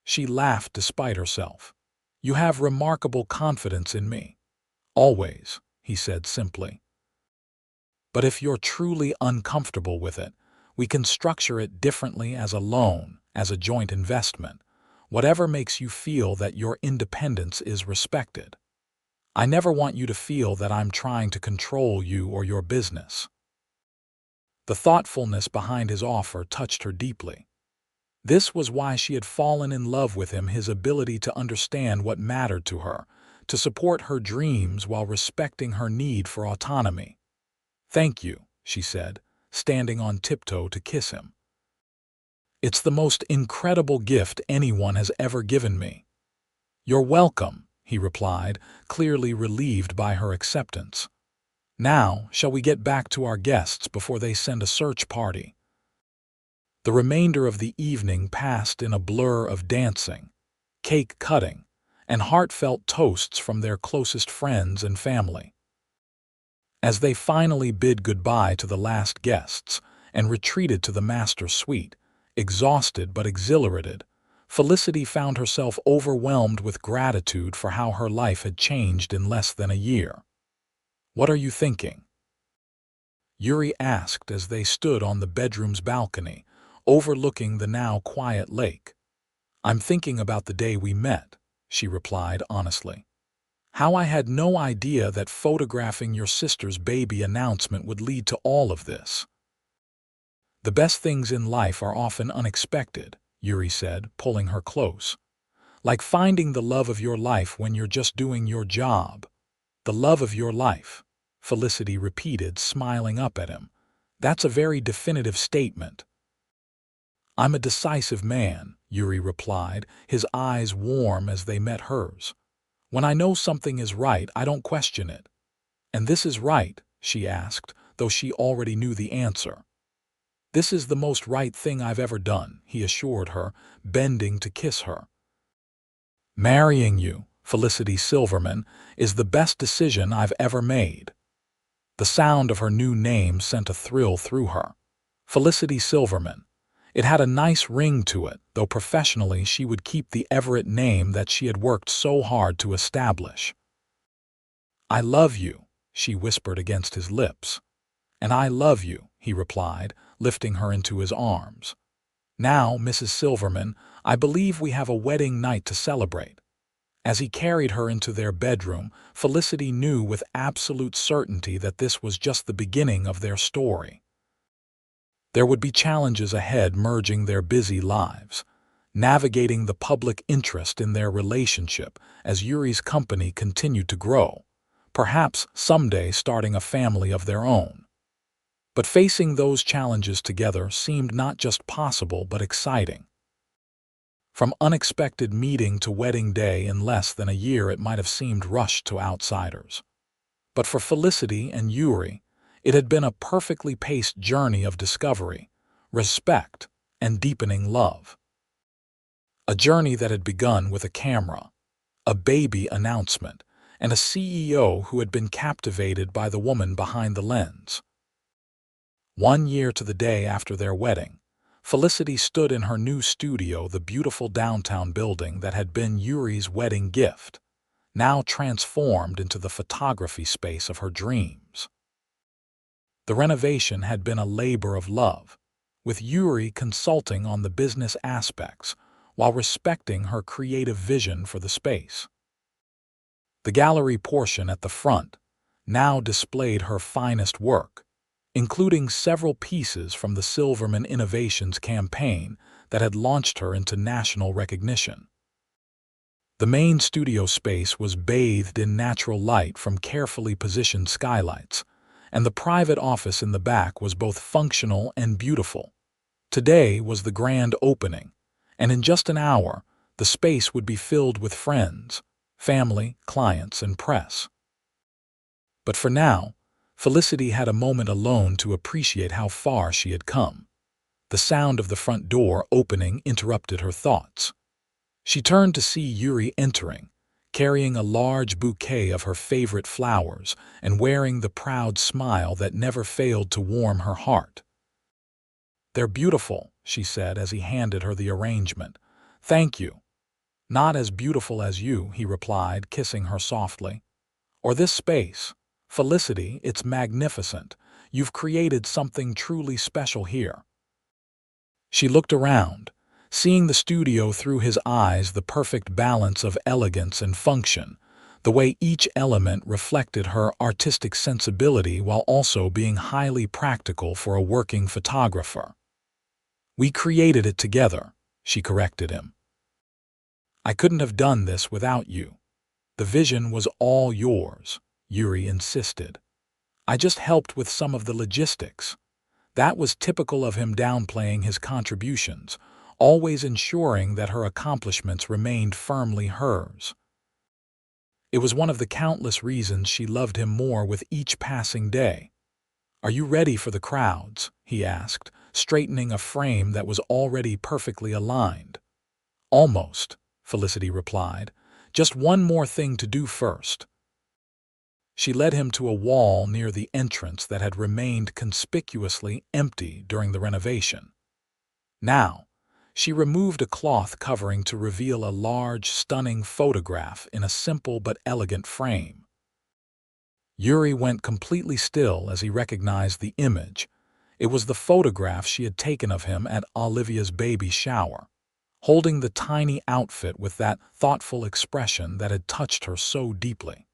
She laughed despite herself. You have remarkable confidence in me. Always, he said simply. But if you're truly uncomfortable with it, we can structure it differently, as a loan, as a joint investment, whatever makes you feel that your independence is respected. I never want you to feel that I'm trying to control you or your business. The thoughtfulness behind his offer touched her deeply. This was why she had fallen in love with him, his ability to understand what mattered to her, to support her dreams while respecting her need for autonomy. Thank you, she said, standing on tiptoe to kiss him. It's the most incredible gift anyone has ever given me. You're welcome, he replied, clearly relieved by her acceptance. Now, shall we get back to our guests before they send a search party? The remainder of the evening passed in a blur of dancing, cake cutting, and heartfelt toasts from their closest friends and family. As they finally bid goodbye to the last guests and retreated to the master suite, exhausted but exhilarated, Felicity found herself overwhelmed with gratitude for how her life had changed in less than a year. What are you thinking? Yuri asked as they stood on the bedroom's balcony, overlooking the now quiet lake. I'm thinking about the day we met, she replied honestly. How I had no idea that photographing your sister's baby announcement would lead to all of this. The best things in life are often unexpected, Yuri said, pulling her close. Like finding the love of your life when you're just doing your job. The love of your life, Felicity repeated, smiling up at him. That's a very definitive statement. I'm a decisive man, Yuri replied, his eyes warm as they met hers. When I know something is right, I don't question it. And this is right, she asked, though she already knew the answer. This is the most right thing I've ever done, he assured her, bending to kiss her. Marrying you, Felicity Silverman, is the best decision I've ever made. The sound of her new name sent a thrill through her. Felicity Silverman. It had a nice ring to it, though professionally she would keep the Everett name that she had worked so hard to establish. I love you, she whispered against his lips. And I love you, he replied, lifting her into his arms. Now, Mrs. Silverman, I believe we have a wedding night to celebrate. As he carried her into their bedroom, Felicity knew with absolute certainty that this was just the beginning of their story. There would be challenges ahead, merging their busy lives, navigating the public interest in their relationship as Yuri's company continued to grow, perhaps someday starting a family of their own. But facing those challenges together seemed not just possible but exciting. From unexpected meeting to wedding day in less than a year, it might have seemed rushed to outsiders. But for Felicity and Yuri, It had been a perfectly paced journey of discovery, respect, and deepening love. A journey that had begun with a camera, a baby announcement, and a CEO who had been captivated by the woman behind the lens. 1 year to the day after their wedding, Felicity stood in her new studio, the beautiful downtown building that had been Yuri's wedding gift, now transformed into the photography space of her dreams. The renovation had been a labor of love, with Yuri consulting on the business aspects while respecting her creative vision for the space. The gallery portion at the front now displayed her finest work, including several pieces from the Silverman Innovations campaign that had launched her into national recognition. The main studio space was bathed in natural light from carefully positioned skylights, and the private office in the back was both functional and beautiful. Today was the grand opening, and in just an hour, the space would be filled with friends, family, clients, and press. But for now, Felicity had a moment alone to appreciate how far she had come. The sound of the front door opening interrupted her thoughts. She turned to see Yuri entering, carrying a large bouquet of her favorite flowers and wearing the proud smile that never failed to warm her heart. "They're beautiful," she said as he handed her the arrangement. "Thank you." "Not as beautiful as you," he replied, kissing her softly. "Or this space. Felicity, it's magnificent. You've created something truly special here." She looked around, seeing the studio through his eyes, the perfect balance of elegance and function, the way each element reflected her artistic sensibility while also being highly practical for a working photographer. "We created it together," she corrected him. "I couldn't have done this without you. The vision was all yours," Yuri insisted. "I just helped with some of the logistics." That was typical of him, downplaying his contributions, always ensuring that her accomplishments remained firmly hers. It was one of the countless reasons she loved him more with each passing day. "Are you ready for the crowds?" he asked, straightening a frame that was already perfectly aligned. "Almost," Felicity replied. "Just one more thing to do first." She led him to a wall near the entrance that had remained conspicuously empty during the renovation. Now, she removed a cloth covering to reveal a large, stunning photograph in a simple but elegant frame. Yuri went completely still as he recognized the image. It was the photograph she had taken of him at Olivia's baby shower, holding the tiny outfit with that thoughtful expression that had touched her so deeply.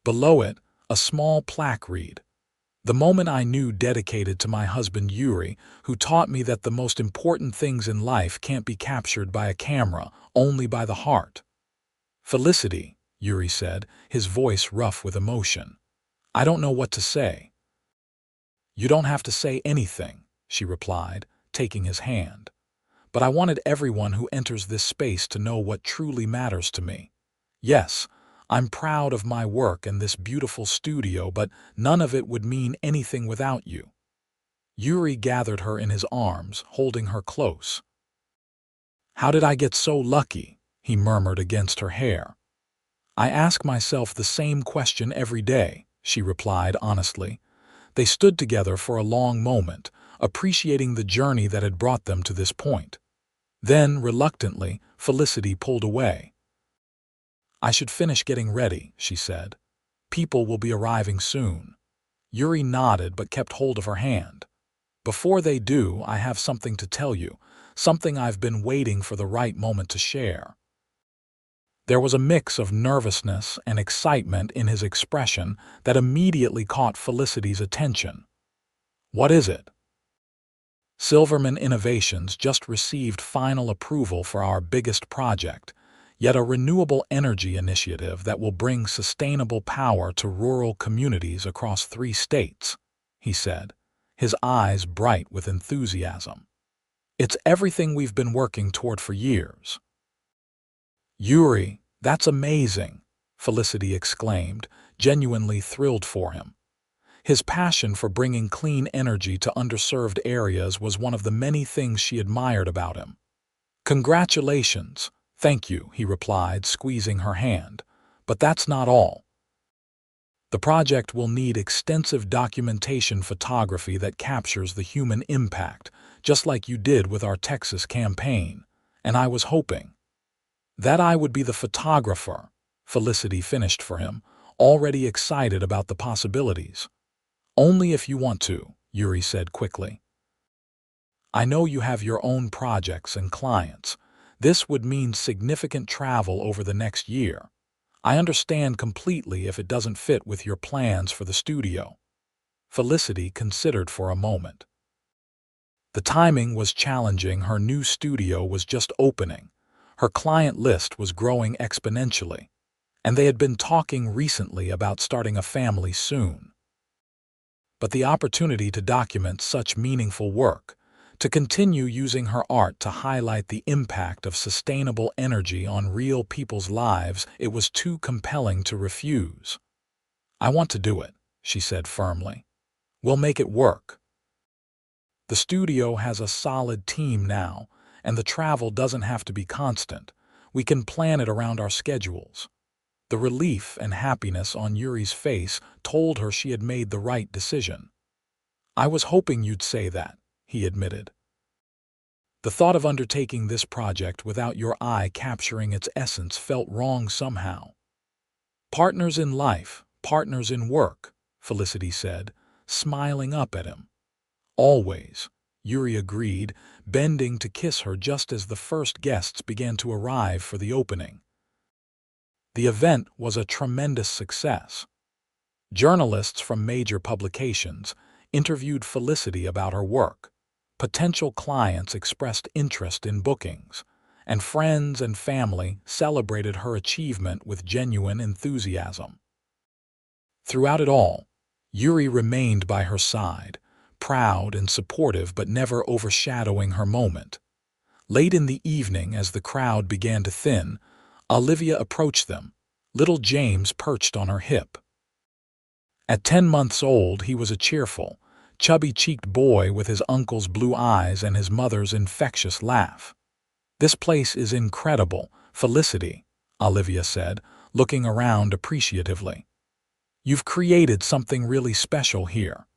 Below it, a small plaque read, "The moment I knew, dedicated to my husband Yuri, who taught me that the most important things in life can't be captured by a camera, only by the heart." "Felicity," Yuri said, his voice rough with emotion. "I don't know what to say." "You don't have to say anything," she replied, taking his hand. "But I wanted everyone who enters this space to know what truly matters to me. Yes, I'm proud of my work and this beautiful studio, but none of it would mean anything without you." Yuri gathered her in his arms, holding her close. "How did I get so lucky?" he murmured against her hair. "I ask myself the same question every day," she replied honestly. They stood together for a long moment, appreciating the journey that had brought them to this point. Then, reluctantly, Felicity pulled away. "I should finish getting ready," she said. "People will be arriving soon." Yuri nodded but kept hold of her hand. "Before they do, I have something to tell you, something I've been waiting for the right moment to share." There was a mix of nervousness and excitement in his expression that immediately caught Felicity's attention. "What is it?" "Silverman Innovations just received final approval for our biggest project, yet a renewable energy initiative that will bring sustainable power to rural communities across 3 states, he said, his eyes bright with enthusiasm. "It's everything we've been working toward for years." "Yuri, that's amazing," Felicity exclaimed, genuinely thrilled for him. His passion for bringing clean energy to underserved areas was one of the many things she admired about him. "Congratulations. Thank you," he replied, squeezing her hand. "But that's not all. The project will need extensive documentation photography that captures the human impact, just like you did with our Texas campaign. And I was hoping that I would be the photographer," Felicity finished for him, already excited about the possibilities. "Only if you want to," Yuri said quickly. "I know you have your own projects and clients. This would mean significant travel over the next year. I understand completely if it doesn't fit with your plans for the studio." Felicity considered for a moment. The timing was challenging. Her new studio was just opening. Her client list was growing exponentially, and they had been talking recently about starting a family soon. But the opportunity to document such meaningful work, to continue using her art to highlight the impact of sustainable energy on real people's lives, it was too compelling to refuse. "I want to do it," she said firmly. "We'll make it work. The studio has a solid team now, and the travel doesn't have to be constant. We can plan it around our schedules." The relief and happiness on Yuri's face told her she had made the right decision. "I was hoping you'd say that," he admitted. "The thought of undertaking this project without your eye capturing its essence felt wrong somehow." "Partners in life, partners in work," Felicity said, smiling up at him. "Always," Yuri agreed, bending to kiss her just as the first guests began to arrive for the opening. The event was a tremendous success. Journalists from major publications interviewed Felicity about her work. Potential clients expressed interest in bookings, and friends and family celebrated her achievement with genuine enthusiasm. Throughout it all, Yuri remained by her side, proud and supportive but never overshadowing her moment. Late in the evening, as the crowd began to thin, Olivia approached them, little James perched on her hip. At 10 months old, he was a cheerful, chubby-cheeked boy with his uncle's blue eyes and his mother's infectious laugh. "This place is incredible, Felicity," Olivia said, looking around appreciatively. "You've created something really special here."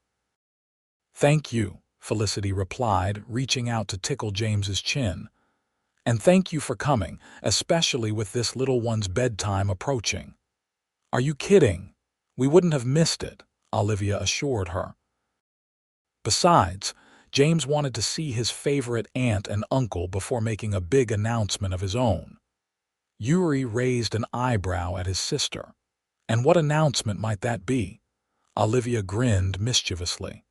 "Thank you," Felicity replied, reaching out to tickle James's chin. "And thank you for coming, especially with this little one's bedtime approaching." "Are you kidding? We wouldn't have missed it," Olivia assured her. Besides, James wanted to see his favorite aunt and uncle before making a big announcement of his own. Yuri raised an eyebrow at his sister. "And what announcement might that be?" Olivia grinned mischievously.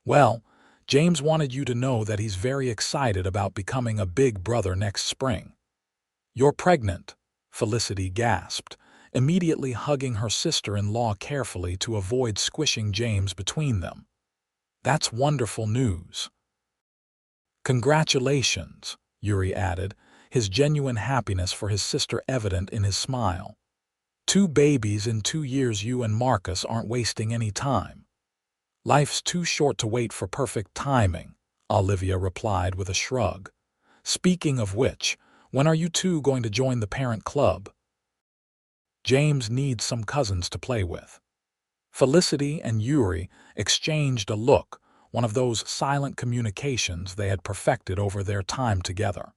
"Well, James wanted you to know that he's very excited about becoming a big brother next spring." "You're pregnant," Felicity gasped, immediately hugging her sister-in-law carefully to avoid squishing James between them. "That's wonderful news." "Congratulations," Yuri added, his genuine happiness for his sister evident in his smile. "2 babies in 2 years. You and Marcus aren't wasting any time." "Life's too short to wait for perfect timing," Olivia replied with a shrug. "Speaking of which, when are you two going to join the parent club?" "James needs some cousins to play with." Felicity and Yuri exchanged a look, one of those silent communications they had perfected over their time together.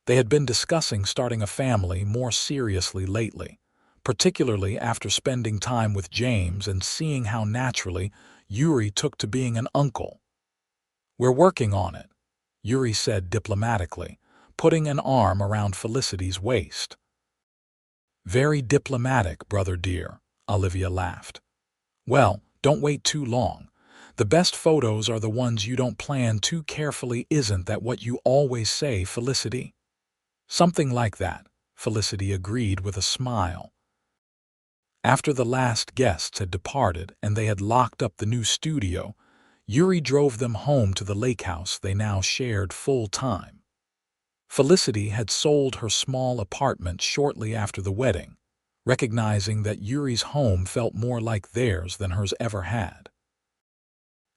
They had been discussing starting a family more seriously lately, particularly after spending time with James and seeing how naturally Yuri took to being an uncle. "We're working on it," Yuri said diplomatically, putting an arm around Felicity's waist. "Very diplomatic, brother dear," Olivia laughed. "Well, don't wait too long. The best photos are the ones you don't plan too carefully. Isn't that what you always say, Felicity?" "Something like that," Felicity agreed with a smile. After the last guests had departed and they had locked up the new studio, Yuri drove them home to the lake house they now shared full-time. Felicity had sold her small apartment shortly after the wedding, recognizing that Yuri's home felt more like theirs than hers ever had.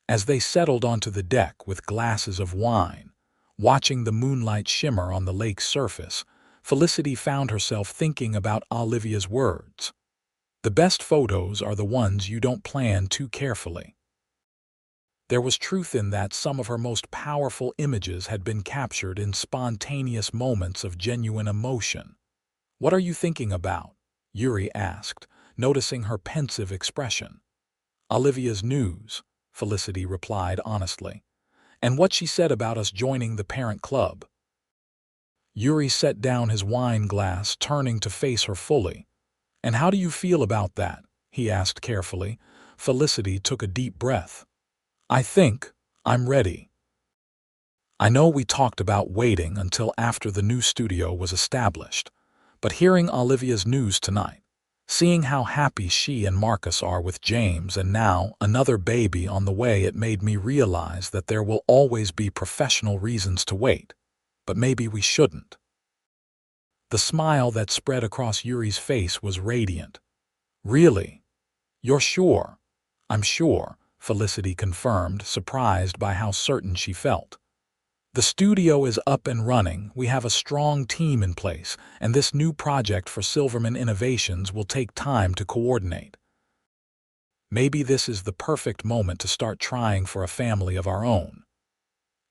As they settled onto the deck with glasses of wine, watching the moonlight shimmer on the lake's surface, Felicity found herself thinking about Olivia's words. The best photos are the ones you don't plan too carefully. There was truth in that. Some of her most powerful images had been captured in spontaneous moments of genuine emotion. "What are you thinking about?" Yuri asked, noticing her pensive expression. "Olivia's news," Felicity replied honestly, "and what she said about us joining the parent club." Yuri set down his wine glass, turning to face her fully. "And how do you feel about that?" he asked carefully. Felicity took a deep breath. "I think I'm ready. I know we talked about waiting until after the new studio was established, but hearing Olivia's news tonight, seeing how happy she and Marcus are with James and now another baby on the way, it made me realize that there will always be professional reasons to wait, but maybe we shouldn't." The smile that spread across Yuri's face was radiant. "Really? You're sure?" "I'm sure," Felicity confirmed, surprised by how certain she felt. "The studio is up and running, we have a strong team in place, and this new project for Silverman Innovations will take time to coordinate. Maybe this is the perfect moment to start trying for a family of our own."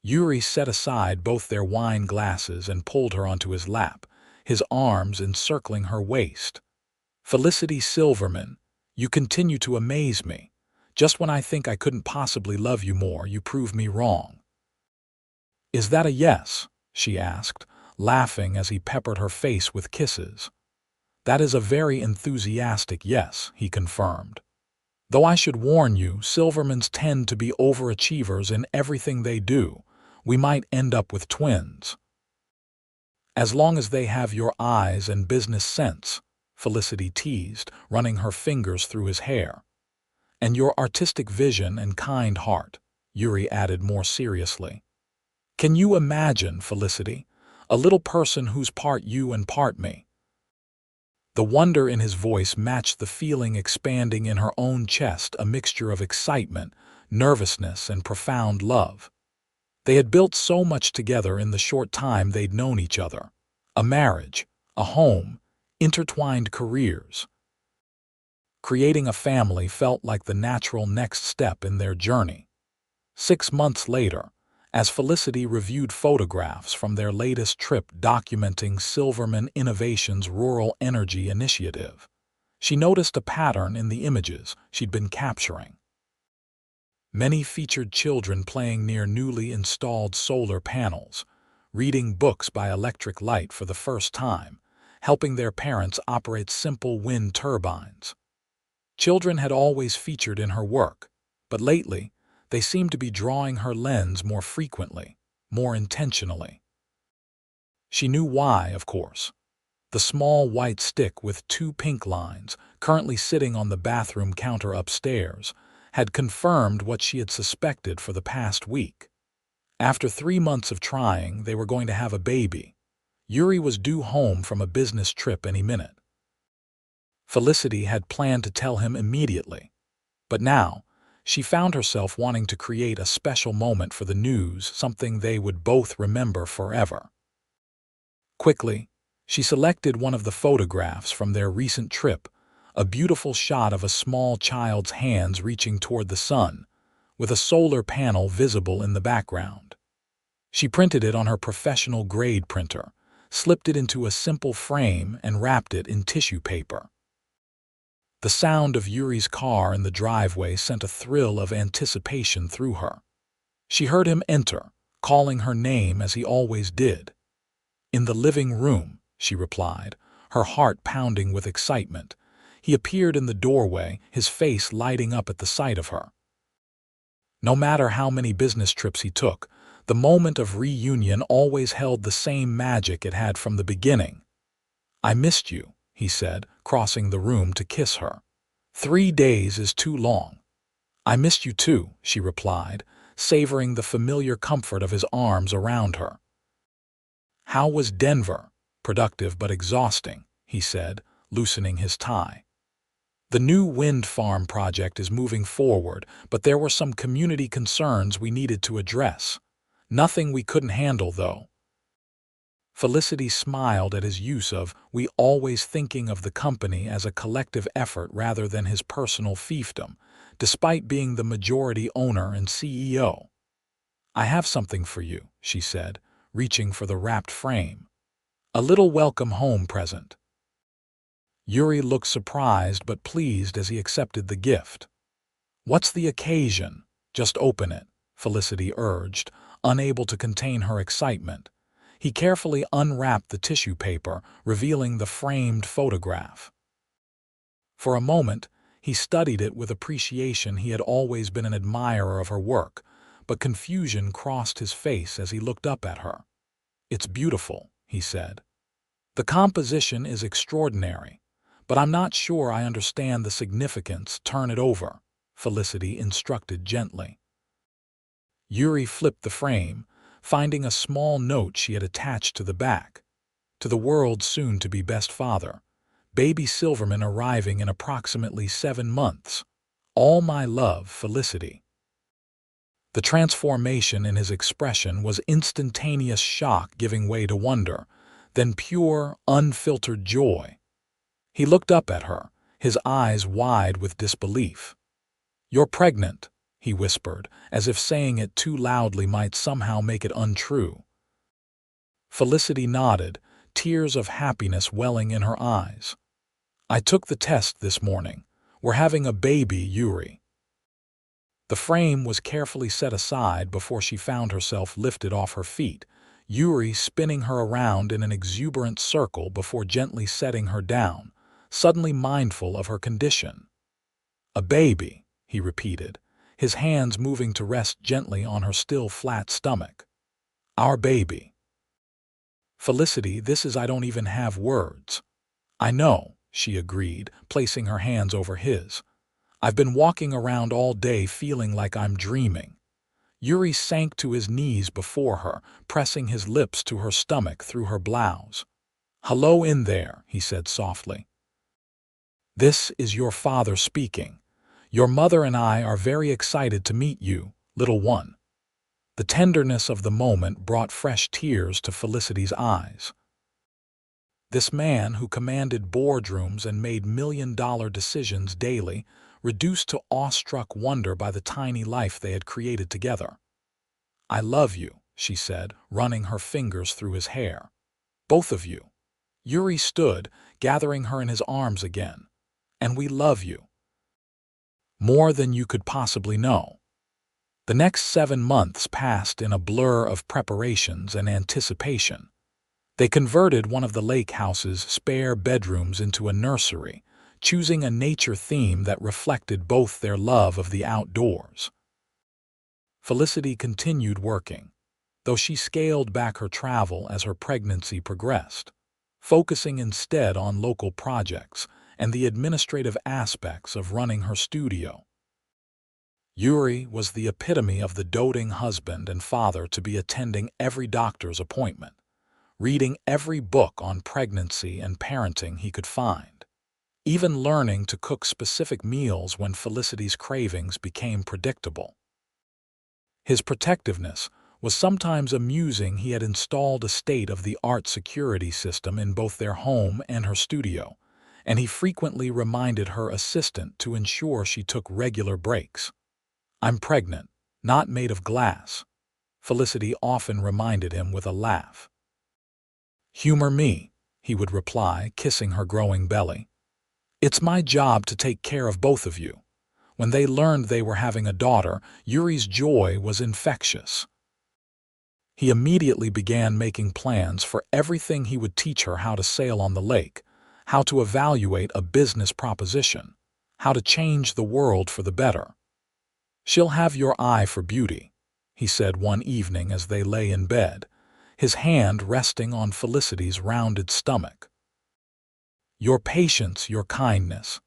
Yuri set aside both their wine glasses and pulled her onto his lap, his arms encircling her waist. "Felicity Silverman, you continue to amaze me. Just when I think I couldn't possibly love you more, you prove me wrong." "Is that a yes?" she asked, laughing as he peppered her face with kisses. "That is a very enthusiastic yes," he confirmed. "Though I should warn you, Silvermans tend to be overachievers in everything they do. We might end up with twins." "As long as they have your eyes and business sense," Felicity teased, running her fingers through his hair. "And your artistic vision and kind heart," Yuri added more seriously. "Can you imagine, Felicity, a little person who's part you and part me?" The wonder in his voice matched the feeling expanding in her own chest, a mixture of excitement, nervousness, and profound love. They had built so much together in the short time they'd known each other. A marriage, a home, intertwined careers. Creating a family felt like the natural next step in their journey. 6 months later, as Felicity reviewed photographs from their latest trip documenting Silverman Innovations' Rural Energy Initiative, she noticed a pattern in the images she'd been capturing. Many featured children playing near newly installed solar panels, reading books by electric light for the first time, helping their parents operate simple wind turbines. Children had always featured in her work, but lately, they seemed to be drawing her lens more frequently, more intentionally. She knew why, of course. The small white stick with 2 pink lines, currently sitting on the bathroom counter upstairs, had confirmed what she had suspected for the past week. After 3 months of trying, they were going to have a baby. Yuri was due home from a business trip any minute. Felicity had planned to tell him immediately, but now, she found herself wanting to create a special moment for the news, something they would both remember forever. Quickly, she selected one of the photographs from their recent trip, a beautiful shot of a small child's hands reaching toward the sun, with a solar panel visible in the background. She printed it on her professional grade printer, slipped it into a simple frame, and wrapped it in tissue paper. The sound of Yuri's car in the driveway sent a thrill of anticipation through her. She heard him enter, calling her name as he always did. "In the living room," she replied, her heart pounding with excitement. He appeared in the doorway, his face lighting up at the sight of her. No matter how many business trips he took, the moment of reunion always held the same magic it had from the beginning. "I missed you," he said, crossing the room to kiss her. "3 days is too long." "I missed you too," she replied, savoring the familiar comfort of his arms around her. "How was Denver?" "Productive but exhausting," he said, loosening his tie. The new wind farm project is moving forward, but there were some community concerns we needed to address. Nothing we couldn't handle, though. Felicity smiled at his use of "we," always thinking of the company as a collective effort rather than his personal fiefdom, despite being the majority owner and CEO. "I have something for you," she said, reaching for the wrapped frame. "A little welcome home present." Yuri looked surprised but pleased as he accepted the gift. "What's the occasion? Just open it," Felicity urged, unable to contain her excitement. He carefully unwrapped the tissue paper, revealing the framed photograph. For a moment, he studied it with appreciation. He had always been an admirer of her work, but confusion crossed his face as he looked up at her. "It's beautiful," he said. "The composition is extraordinary, but I'm not sure I understand the significance. Turn it over," Felicity instructed gently. Yuri flipped the frame, finding a small note she had attached to the back. "To the world's soon-to-be best father, baby Silverman arriving in approximately 7 months. All my love, Felicity." The transformation in his expression was instantaneous, shock giving way to wonder, then pure, unfiltered joy. He looked up at her, his eyes wide with disbelief. "You're pregnant," he whispered, as if saying it too loudly might somehow make it untrue. Felicity nodded, tears of happiness welling in her eyes. "I took the test this morning. We're having a baby, Yuri." The frame was carefully set aside before she found herself lifted off her feet, Yuri spinning her around in an exuberant circle before gently setting her down, suddenly mindful of her condition. "A baby," he repeated, his hands moving to rest gently on her still flat stomach. "Our baby." "Felicity, I don't even have words." "I know," she agreed, placing her hands over his. "I've been walking around all day feeling like I'm dreaming." Yuri sank to his knees before her, pressing his lips to her stomach through her blouse. "Hello in there," he said softly. "This is your father speaking. Your mother and I are very excited to meet you, little one." The tenderness of the moment brought fresh tears to Felicity's eyes. This man who commanded boardrooms and made million-dollar decisions daily, reduced to awestruck wonder by the tiny life they had created together. "I love you," she said, running her fingers through his hair. "Both of you." Yuri stood, gathering her in his arms again. "And we love you. More than you could possibly know." The next 7 months passed in a blur of preparations and anticipation. They converted one of the lake house's spare bedrooms into a nursery, choosing a nature theme that reflected both their love of the outdoors. Felicity continued working, though she scaled back her travel as her pregnancy progressed, focusing instead on local projects and the administrative aspects of running her studio. Yuri was the epitome of the doting husband and father to be attending every doctor's appointment, reading every book on pregnancy and parenting he could find, even learning to cook specific meals when Felicity's cravings became predictable. His protectiveness was sometimes amusing. He had installed a state-of-the-art security system in both their home and her studio, and he frequently reminded her assistant to ensure she took regular breaks. "I'm pregnant, not made of glass," Felicity often reminded him with a laugh. "Humor me," he would reply, kissing her growing belly. "It's my job to take care of both of you." When they learned they were having a daughter, Yuri's joy was infectious. He immediately began making plans for everything. He would teach her how to sail on the lake, how to evaluate a business proposition, how to change the world for the better. "She'll have your eye for beauty," he said one evening as they lay in bed, his hand resting on Felicity's rounded stomach. "Your patience, your kindness,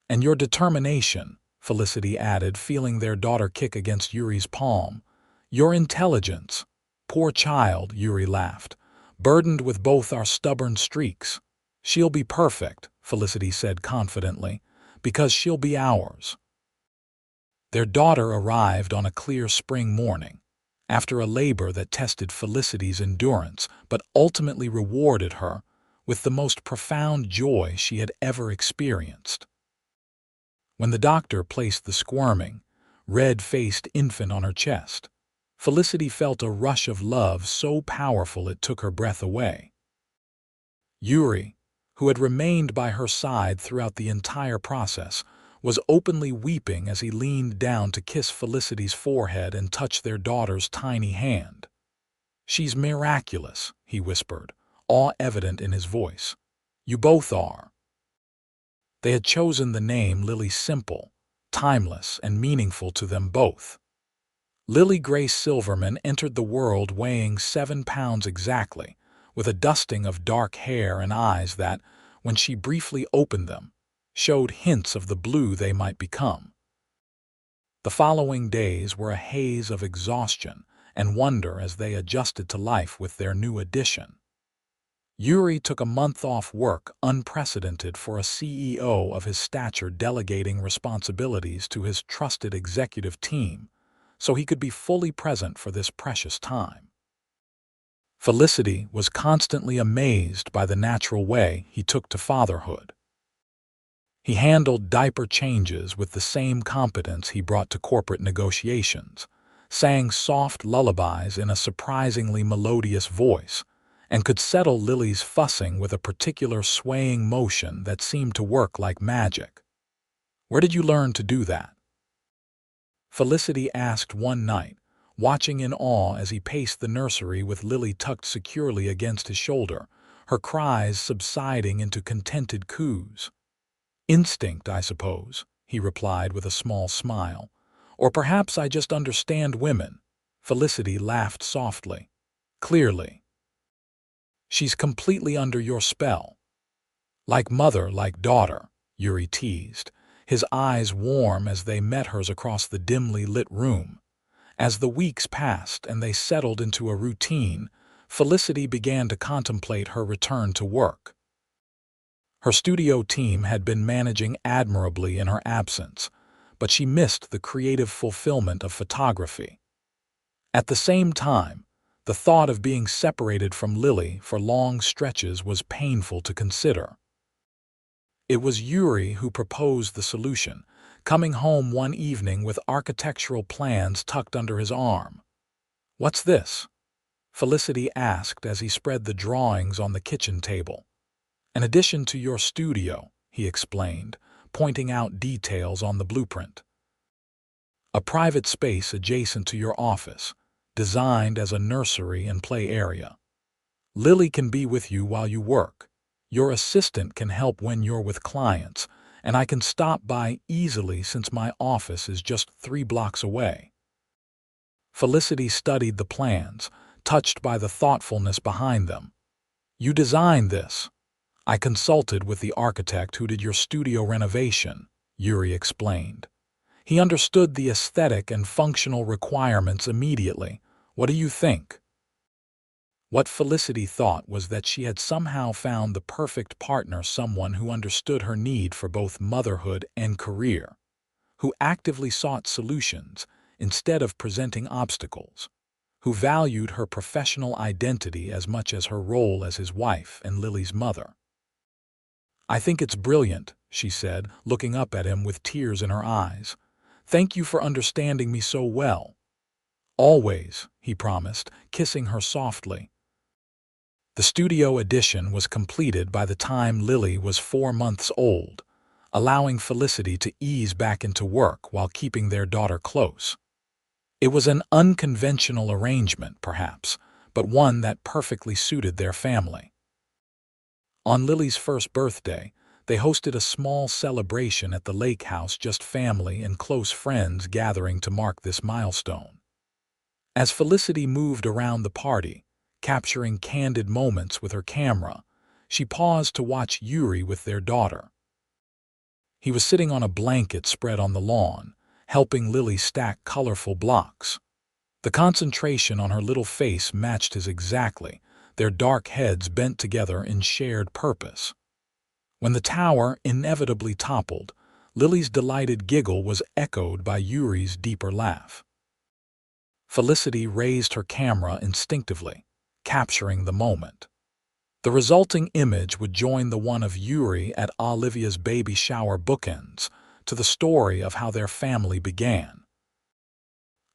and your determination," Felicity added, feeling their daughter kick against Yuri's palm. "Your intelligence." "Poor child," Yuri laughed, "burdened with both our stubborn streaks." "She'll be perfect," Felicity said confidently, "because she'll be ours." Their daughter arrived on a clear spring morning, after a labor that tested Felicity's endurance but ultimately rewarded her with the most profound joy she had ever experienced. When the doctor placed the squirming, red-faced infant on her chest, Felicity felt a rush of love so powerful it took her breath away. Yuri, who had remained by her side throughout the entire process, was openly weeping as he leaned down to kiss Felicity's forehead and touch their daughter's tiny hand. "She's miraculous," he whispered, awe evident in his voice. "You both are." They had chosen the name Lily simple, timeless, and meaningful to them both. Lily Grace Silverman entered the world weighing 7 pounds exactly, with a dusting of dark hair and eyes that, when she briefly opened them, showed hints of the blue they might become. The following days were a haze of exhaustion and wonder as they adjusted to life with their new addition. Yuri took a month off work, unprecedented for a CEO of his stature, delegating responsibilities to his trusted executive team so he could be fully present for this precious time. Felicity was constantly amazed by the natural way he took to fatherhood. He handled diaper changes with the same competence he brought to corporate negotiations, sang soft lullabies in a surprisingly melodious voice, and could settle Lily's fussing with a particular swaying motion that seemed to work like magic. "Where did you learn to do that?" Felicity asked one night, watching in awe as he paced the nursery with Lily tucked securely against his shoulder, her cries subsiding into contented coos. "Instinct, I suppose," he replied with a small smile. "Or perhaps I just understand women." Felicity laughed softly. "Clearly. She's completely under your spell." "Like mother, like daughter," Yuri teased, his eyes warm as they met hers across the dimly lit room. As the weeks passed and they settled into a routine, Felicity began to contemplate her return to work. Her studio team had been managing admirably in her absence, but she missed the creative fulfillment of photography. At the same time, the thought of being separated from Lily for long stretches was painful to consider. It was Yuri who proposed the solution, coming home one evening with architectural plans tucked under his arm. "What's this?" Felicity asked as he spread the drawings on the kitchen table. "An addition to your studio," he explained, pointing out details on the blueprint. "A private space adjacent to your office, designed as a nursery and play area. Lily can be with you while you work. Your assistant can help when you're with clients, and I can stop by easily since my office is just 3 blocks away." Felicity studied the plans, touched by the thoughtfulness behind them. "You designed this?" "I consulted with the architect who did your studio renovation," Yuri explained. "He understood the aesthetic and functional requirements immediately. What do you think?" What Felicity thought was that she had somehow found the perfect partner, someone who understood her need for both motherhood and career, who actively sought solutions instead of presenting obstacles, who valued her professional identity as much as her role as his wife and Lily's mother. "I think it's brilliant," she said, looking up at him with tears in her eyes. "Thank you for understanding me so well." "Always," he promised, kissing her softly. The studio addition was completed by the time Lily was 4 months old, allowing Felicity to ease back into work while keeping their daughter close. It was an unconventional arrangement, perhaps, but one that perfectly suited their family. On Lily's first birthday, they hosted a small celebration at the lake house, just family and close friends gathering to mark this milestone. As Felicity moved around the party, capturing candid moments with her camera, she paused to watch Yuri with their daughter. He was sitting on a blanket spread on the lawn, helping Lily stack colorful blocks. The concentration on her little face matched his exactly, their dark heads bent together in shared purpose. When the tower inevitably toppled, Lily's delighted giggle was echoed by Yuri's deeper laugh. Felicity raised her camera instinctively, capturing the moment. The resulting image would join the one of Yuri at Olivia's baby shower bookends to the story of how their family began.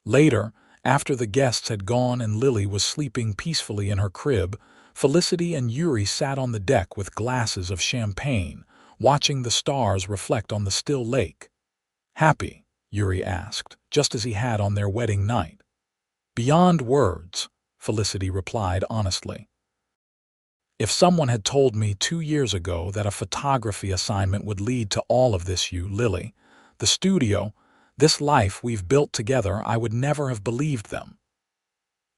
Later, after the guests had gone and Lily was sleeping peacefully in her crib, Felicity and Yuri sat on the deck with glasses of champagne, watching the stars reflect on the still lake. "Happy?" Yuri asked, just as he had on their wedding night. "Beyond words," Felicity replied honestly. "If someone had told me 2 years ago that a photography assignment would lead to all of this, Lily, the studio, this life we've built together, I would never have believed them."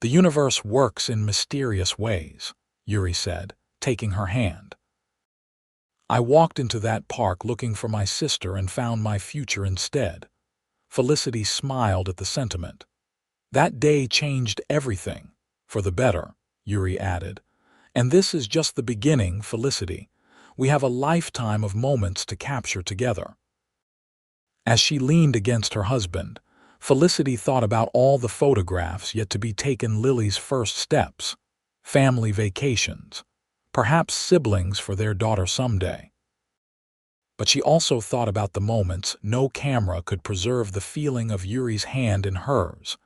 "The universe works in mysterious ways," Yuri said, taking her hand. "I walked into that park looking for my sister and found my future instead." Felicity smiled at the sentiment. "That day changed everything, for the better," Yuri added. "And this is just the beginning, Felicity. We have a lifetime of moments to capture together." As she leaned against her husband, Felicity thought about all the photographs yet to be taken, Lily's first steps, family vacations, perhaps siblings for their daughter someday. But she also thought about the moments no camera could preserve, the feeling of Yuri's hand in hers,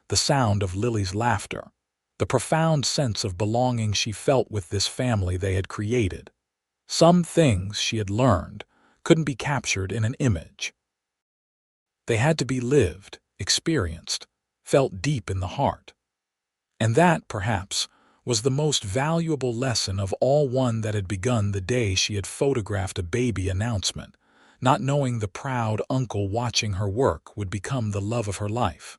the sound of Lily's laughter, the profound sense of belonging she felt with this family they had created. Some things she had learned couldn't be captured in an image. They had to be lived, experienced, felt deep in the heart. And that, perhaps, was the most valuable lesson of all, one that had begun the day she had photographed a baby announcement, not knowing the proud uncle watching her work would become the love of her life.